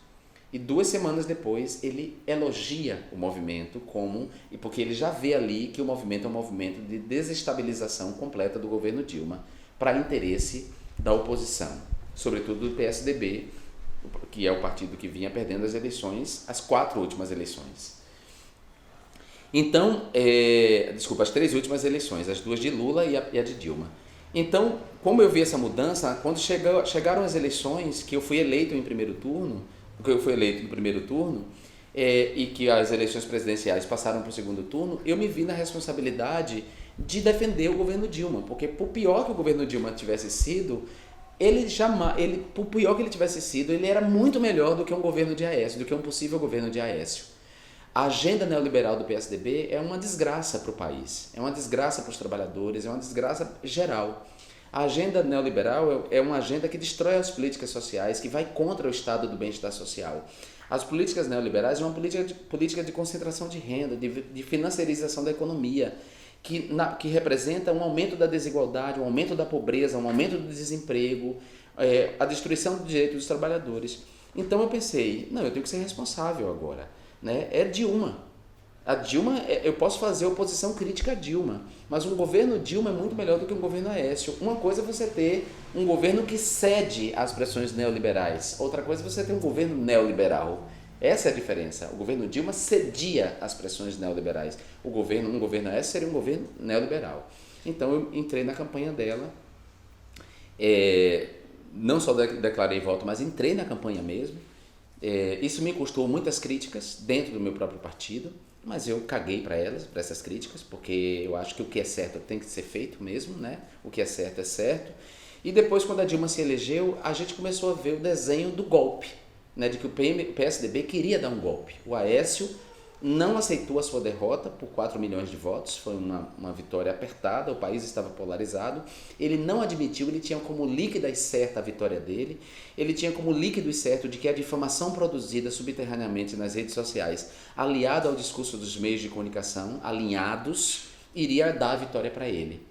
e 2 semanas depois ele elogia o movimento porque ele já vê ali que o movimento é um movimento de desestabilização completa do governo Dilma para interesse da oposição, sobretudo do PSDB, que é o partido que vinha perdendo as eleições, as 4 últimas eleições. Então, as 3 últimas eleições, as 2 de Lula e a de Dilma. Então, como eu vi essa mudança, quando chegaram as eleições, que eu fui eleito no primeiro turno, e que as eleições presidenciais passaram para o segundo turno, eu me vi na responsabilidade de defender o governo Dilma, porque por pior que o governo Dilma tivesse sido, por pior que ele tivesse sido, ele era muito melhor do que um governo de Aécio, do que um possível governo de Aécio. A agenda neoliberal do PSDB é uma desgraça para o país, é uma desgraça para os trabalhadores, é uma desgraça geral. A agenda neoliberal é uma agenda que destrói as políticas sociais, que vai contra o estado do bem-estar social. As políticas neoliberais são uma política de concentração de renda, de financiarização da economia, que representa um aumento da desigualdade, um aumento da pobreza, um aumento do desemprego, a destruição do direito dos trabalhadores. Então eu pensei, não, eu tenho que ser responsável agora, né? É Dilma. A Dilma, eu posso fazer oposição crítica a Dilma, mas um governo Dilma é muito melhor do que um governo Aécio. Uma coisa é você ter um governo que cede às pressões neoliberais, outra coisa é você ter um governo neoliberal. Essa é a diferença. O governo Dilma cedia às pressões neoliberais. Um governo Aécio seria um governo neoliberal. Então eu entrei na campanha dela, não só declarei voto, mas entrei na campanha mesmo. Isso me custou muitas críticas dentro do meu próprio partido, mas eu caguei para essas críticas, porque eu acho que o que é certo tem que ser feito mesmo, né? O que é certo é certo. E depois, quando a Dilma se elegeu, a gente começou a ver o desenho do golpe, né? De que o PSDB queria dar um golpe. O Aécio não aceitou a sua derrota por 4 milhões de votos, foi uma vitória apertada, o país estava polarizado, ele não admitiu, ele tinha como líquida e certa a vitória dele, ele tinha como líquido e certo de que a difamação produzida subterraneamente nas redes sociais, aliado ao discurso dos meios de comunicação, alinhados, iria dar a vitória para ele.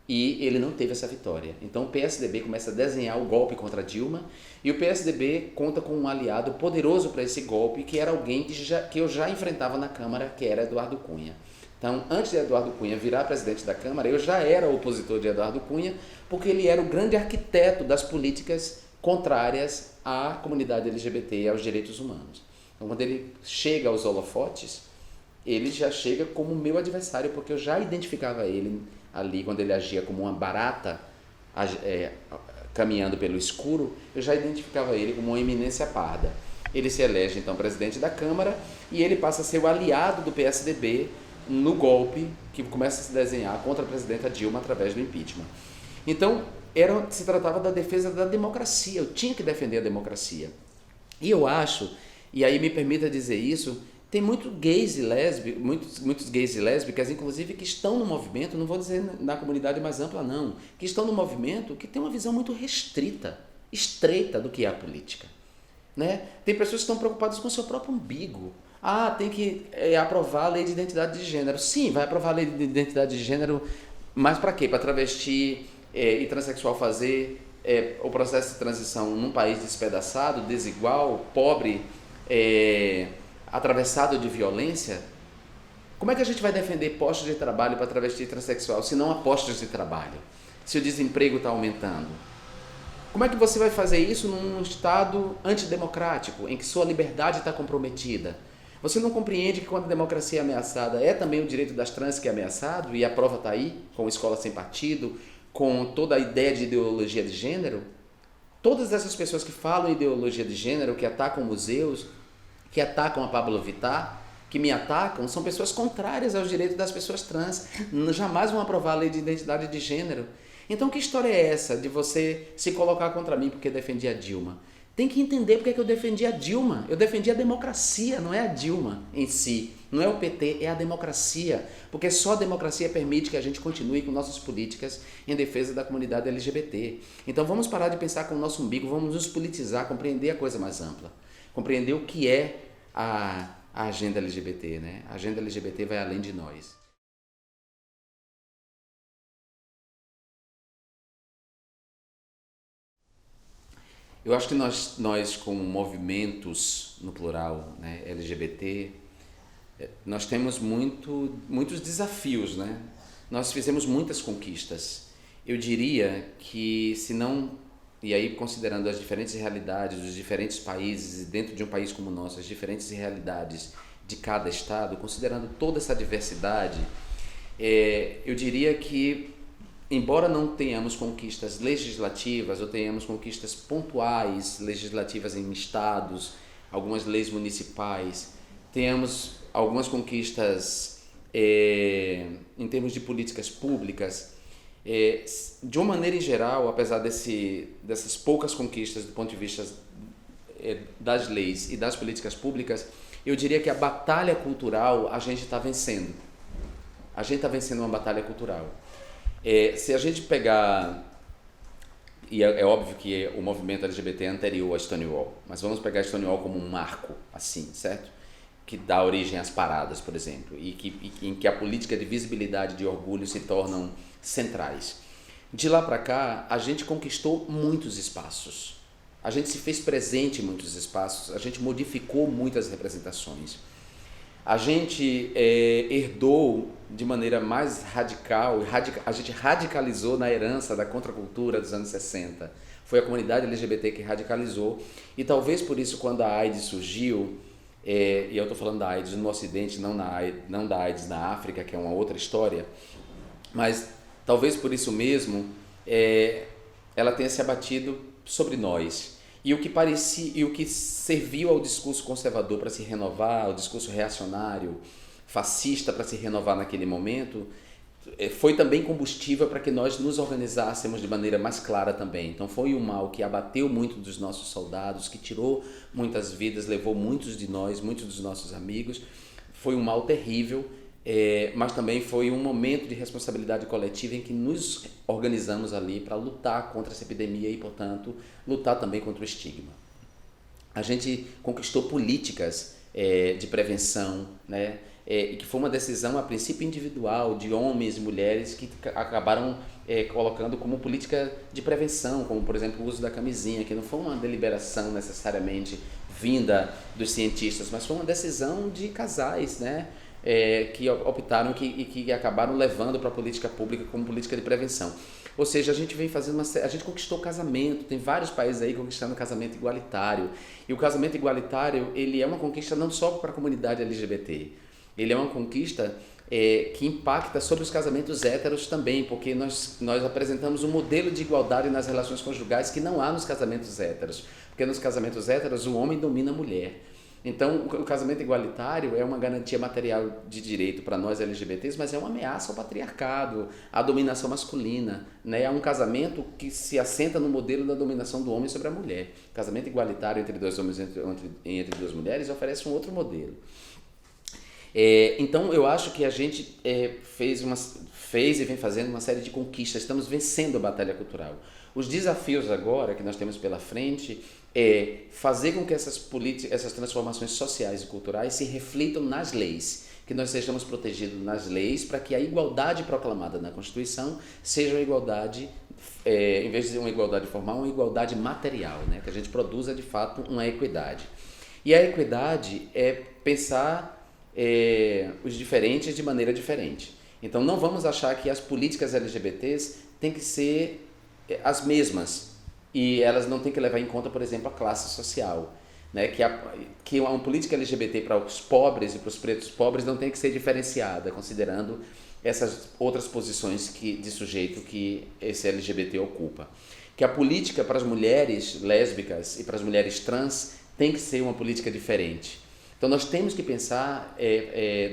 E ele não teve essa vitória. Então o PSDB começa a desenhar o golpe contra Dilma, e o PSDB conta com um aliado poderoso para esse golpe, que era alguém que eu já enfrentava na Câmara, que era Eduardo Cunha. Então, antes de Eduardo Cunha virar presidente da Câmara, eu já era opositor de Eduardo Cunha, porque ele era o grande arquiteto das políticas contrárias à comunidade LGBT e aos direitos humanos. Então, quando ele chega aos holofotes, ele já chega como meu adversário, porque eu já identificava ele ali, quando ele agia como uma barata caminhando pelo escuro, eu já identificava ele como uma eminência parda. Ele se elege então presidente da Câmara e ele passa a ser o aliado do PSDB no golpe que começa a se desenhar contra a presidenta Dilma através do impeachment. Então, se tratava da defesa da democracia, eu tinha que defender a democracia. E eu acho, e aí me permita dizer isso, tem muitos gays e lésbicas, inclusive, que estão no movimento, não vou dizer na comunidade mais ampla não, que estão no movimento que tem uma visão muito restrita, estreita do que é a política. Né? Tem pessoas que estão preocupadas com o seu próprio umbigo. Tem que aprovar a lei de identidade de gênero. Sim, vai aprovar a lei de identidade de gênero, mas para quê? Para travesti e transexual fazer o processo de transição num país despedaçado, desigual, pobre, atravessado de violência? Como é que a gente vai defender postos de trabalho para travesti e transexual se não há postos de trabalho? Se o desemprego está aumentando? Como é que você vai fazer isso num estado antidemocrático, em que sua liberdade está comprometida? Você não compreende que quando a democracia é ameaçada, é também o direito das trans que é ameaçado, e a prova está aí, com Escola Sem Partido, com toda a ideia de ideologia de gênero? Todas essas pessoas que falam em ideologia de gênero, que atacam museus, que atacam a Pablo Vittar, que me atacam, são pessoas contrárias aos direitos das pessoas trans, jamais vão aprovar a lei de identidade de gênero. Então que história é essa de você se colocar contra mim porque defendia a Dilma? Tem que entender porque é que eu defendi a Dilma. Eu defendi a democracia, não é a Dilma em si, não é o PT, é a democracia, porque só a democracia permite que a gente continue com nossas políticas em defesa da comunidade LGBT. Então vamos parar de pensar com o nosso umbigo, vamos nos politizar, compreender a coisa mais ampla, compreender o que é a agenda LGBT, né? A agenda LGBT vai além de nós. Eu acho que nós como movimentos, no plural, né, LGBT, nós temos muitos desafios, né? Nós fizemos muitas conquistas. Eu diria que se não, e aí considerando as diferentes realidades dos diferentes países, e dentro de um país como o nosso, as diferentes realidades de cada estado, considerando toda essa diversidade, eu diria que, embora não tenhamos conquistas legislativas ou tenhamos conquistas pontuais legislativas em estados, algumas leis municipais, tenhamos algumas conquistas em termos de políticas públicas, de uma maneira em geral, apesar dessas poucas conquistas do ponto de vista das leis e das políticas públicas, eu diria que a batalha cultural a gente está vencendo. A gente está vencendo uma batalha cultural. Se a gente pegar e é óbvio que o movimento LGBT é anterior a Stonewall, mas vamos pegar Stonewall como um marco, assim, certo? Que dá origem às paradas, por exemplo, em que a política de visibilidade e de orgulho se tornam centrais. De lá para cá, a gente conquistou muitos espaços, a gente se fez presente em muitos espaços, a gente modificou muitas representações. A gente herdou de maneira mais radical, a gente radicalizou na herança da contracultura dos anos 60. Foi a comunidade LGBT que radicalizou, e talvez por isso, quando a AIDS surgiu, e eu estou falando da AIDS no Ocidente, não da AIDS na África, que é uma outra história, mas talvez por isso mesmo ela tenha se abatido sobre nós. E o que serviu ao discurso conservador para se renovar, ao discurso reacionário, fascista para se renovar naquele momento, foi também combustível para que nós nos organizássemos de maneira mais clara também. Então foi um mal que abateu muito dos nossos soldados, que tirou muitas vidas, levou muitos de nós, muitos dos nossos amigos. Foi um mal terrível, mas também foi um momento de responsabilidade coletiva em que nos organizamos ali para lutar contra essa epidemia e, portanto, lutar também contra o estigma. A gente conquistou políticas de prevenção, né? E que foi uma decisão a princípio individual de homens e mulheres que acabaram colocando como política de prevenção, como por exemplo o uso da camisinha, que não foi uma deliberação necessariamente vinda dos cientistas, mas foi uma decisão de casais, né? Que optaram e que acabaram levando para a política pública como política de prevenção. Ou seja, a gente vem fazendo a gente conquistou o casamento, tem vários países aí conquistando o casamento igualitário. E o casamento igualitário, ele é uma conquista não só para a comunidade LGBT, ele é uma conquista que impacta sobre os casamentos héteros também, porque nós apresentamos um modelo de igualdade nas relações conjugais que não há nos casamentos héteros, porque nos casamentos héteros o homem domina a mulher. Então, o casamento igualitário é uma garantia material de direito para nós LGBTs, mas é uma ameaça ao patriarcado, à dominação masculina, né? É um casamento que se assenta no modelo da dominação do homem sobre a mulher. O casamento igualitário entre dois homens entre duas mulheres oferece um outro modelo. Então, eu acho que a gente fez e vem fazendo uma série de conquistas, estamos vencendo a batalha cultural. Os desafios agora que nós temos pela frente é fazer com que essas transformações sociais e culturais se reflitam nas leis, que nós sejamos protegidos nas leis para que a igualdade proclamada na Constituição seja uma igualdade, em vez de ser uma igualdade formal, uma igualdade material, né? Que a gente produza de fato uma equidade. E a equidade é pensar os diferentes de maneira diferente. Então não vamos achar que as políticas LGBTs têm que ser as mesmas e elas não têm que levar em conta, por exemplo, a classe social, né? Que uma política LGBT para os pobres e para os pretos pobres não tem que ser diferenciada, considerando essas outras posições de sujeito que esse LGBT ocupa. Que a política para as mulheres lésbicas e para as mulheres trans tem que ser uma política diferente. Então nós temos que pensar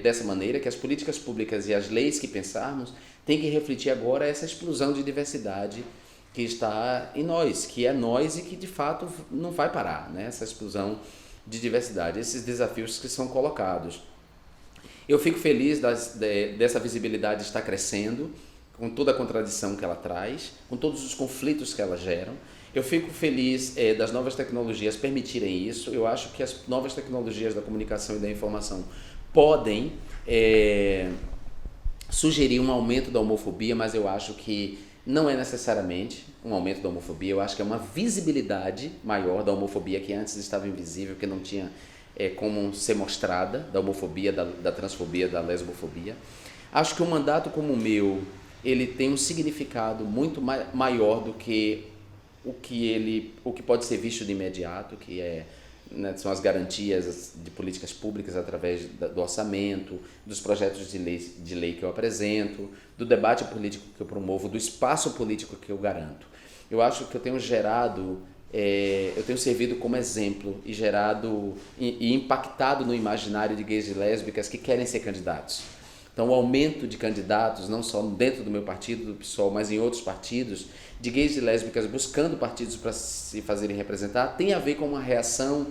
dessa maneira, que as políticas públicas e as leis que pensarmos têm que refletir agora essa explosão de diversidade que está em nós, que é nós e que de fato não vai parar, né? Essa explosão de diversidade, esses desafios que são colocados. Eu fico feliz dessa visibilidade estar crescendo, com toda a contradição que ela traz, com todos os conflitos que ela geram. Eu fico feliz das novas tecnologias permitirem isso. Eu acho que as novas tecnologias da comunicação e da informação podem sugerir um aumento da homofobia, mas eu acho que não é necessariamente um aumento da homofobia. Eu acho que é uma visibilidade maior da homofobia que antes estava invisível, que não tinha como ser mostrada, da homofobia, da transfobia, da lesbofobia. Acho que um mandato como o meu, ele tem um significado muito maior do que o que pode ser visto de imediato, que são as garantias de políticas públicas através do orçamento, dos projetos de lei que eu apresento, do debate político que eu promovo, do espaço político que eu garanto. Eu acho que eu tenho servido como exemplo e impactado no imaginário de gays e lésbicas que querem ser candidatos. Então, o aumento de candidatos, não só dentro do meu partido, do PSOL, mas em outros partidos, de gays e lésbicas buscando partidos para se fazerem representar, tem a ver com uma reação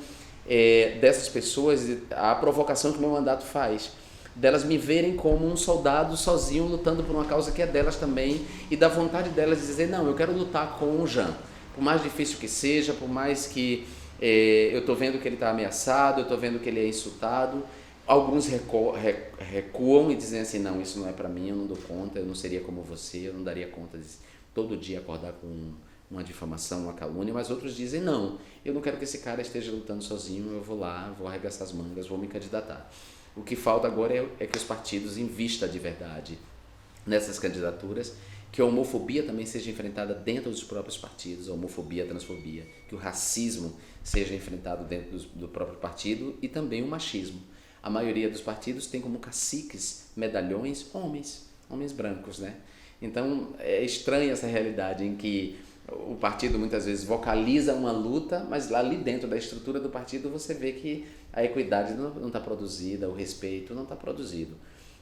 dessas pessoas, a provocação que o meu mandato faz, delas me verem como um soldado sozinho lutando por uma causa que é delas também, e da vontade delas de dizer, não, eu quero lutar com o Jean, Por mais difícil que seja, por mais que eu estou vendo que ele está ameaçado, eu estou vendo que ele é insultado, alguns recuam e dizem assim, não, isso não é para mim, eu não dou conta, eu não seria como você, eu não daria conta de todo dia acordar com uma difamação, uma calúnia, mas outros dizem, não, eu não quero que esse cara esteja lutando sozinho, eu vou lá, vou arregaçar as mangas, vou me candidatar. O que falta agora é que os partidos invistam de verdade nessas candidaturas, que a homofobia também seja enfrentada dentro dos próprios partidos, a homofobia, a transfobia, que o racismo seja enfrentado dentro do próprio partido e também o machismo. A maioria dos partidos tem como caciques, medalhões, homens brancos, né? Então é estranha essa realidade em que o partido muitas vezes vocaliza uma luta, mas lá ali dentro da estrutura do partido você vê que a equidade não está produzida, o respeito não está produzido.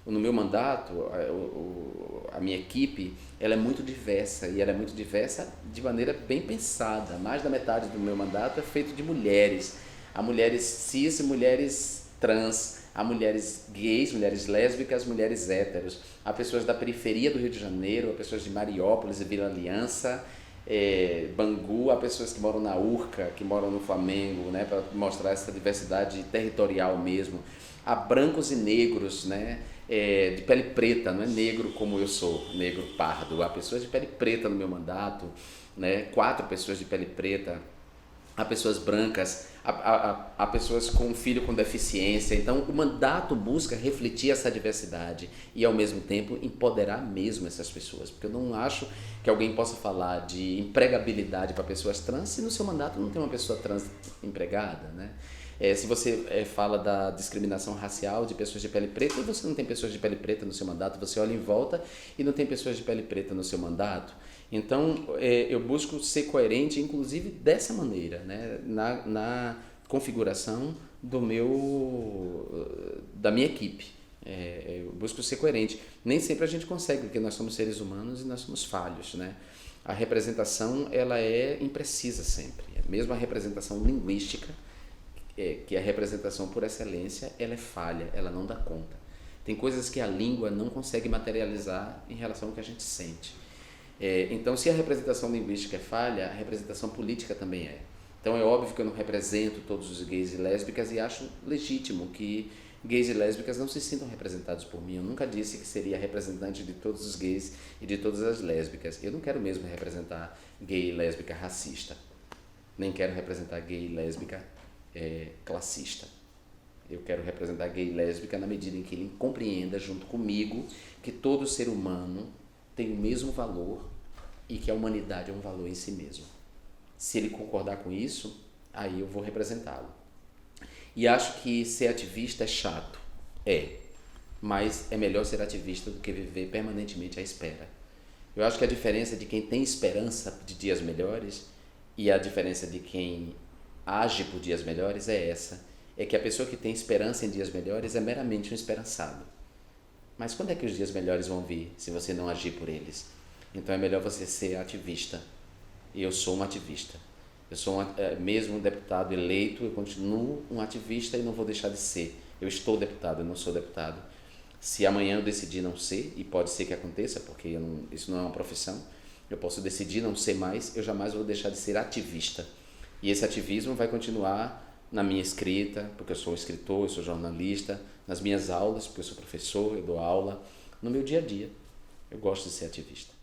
No meu mandato, a minha equipe, ela é muito diversa, e ela é muito diversa de maneira bem pensada. Mais da metade do meu mandato é feito de mulheres. Há mulheres cis e mulheres trans, há mulheres gays, mulheres lésbicas, mulheres héteros. Há pessoas da periferia do Rio de Janeiro, há pessoas de Mariópolis e Vila Aliança, Bangu, há pessoas que moram na Urca, que moram no Flamengo, né, para mostrar essa diversidade territorial mesmo. Há brancos e negros, né, de pele preta, não é negro como eu sou, negro pardo. Há pessoas de pele preta no meu mandato, né, 4 pessoas de pele preta. Há pessoas brancas, há pessoas com um filho com deficiência. Então, o mandato busca refletir essa diversidade e, ao mesmo tempo, empoderar mesmo essas pessoas. Porque eu não acho que alguém possa falar de empregabilidade para pessoas trans se no seu mandato não tem uma pessoa trans empregada, né? Se você fala da discriminação racial de pessoas de pele preta e você não tem pessoas de pele preta no seu mandato, você olha em volta e não tem pessoas de pele preta no seu mandato. Então, eu busco ser coerente, inclusive dessa maneira, né? Na configuração da minha equipe. Eu busco ser coerente. Nem sempre a gente consegue, porque nós somos seres humanos e nós somos falhos, né? A representação, ela é imprecisa sempre. Mesmo a representação linguística, que é a representação por excelência, ela é falha, ela não dá conta. Tem coisas que a língua não consegue materializar em relação ao que a gente sente. Então, se a representação linguística é falha, a representação política também é. Então, é óbvio que eu não represento todos os gays e lésbicas e acho legítimo que gays e lésbicas não se sintam representados por mim. Eu nunca disse que seria representante de todos os gays e de todas as lésbicas. Eu não quero mesmo representar gay e lésbica racista. Nem quero representar gay e lésbica classista. Eu quero representar gay e lésbica na medida em que ele compreenda junto comigo que todo ser humano tem o mesmo valor e que a humanidade é um valor em si mesmo. Se ele concordar com isso, aí eu vou representá-lo. E acho que ser ativista é chato. Mas é melhor ser ativista do que viver permanentemente à espera. Eu acho que a diferença de quem tem esperança de dias melhores e a diferença de quem age por dias melhores é essa. É que a pessoa que tem esperança em dias melhores é meramente um esperançado. Mas quando é que os dias melhores vão vir se você não agir por eles? Então é melhor você ser ativista. E eu sou um ativista. Eu sou mesmo um deputado eleito, eu continuo um ativista e não vou deixar de ser. Eu estou deputado, eu não sou deputado. Se amanhã eu decidir não ser, e pode ser que aconteça, porque isso não é uma profissão, eu posso decidir não ser mais, eu jamais vou deixar de ser ativista. E esse ativismo vai continuar na minha escrita, porque eu sou escritor, eu sou jornalista, nas minhas aulas, porque eu sou professor, eu dou aula, no meu dia a dia. Eu gosto de ser ativista.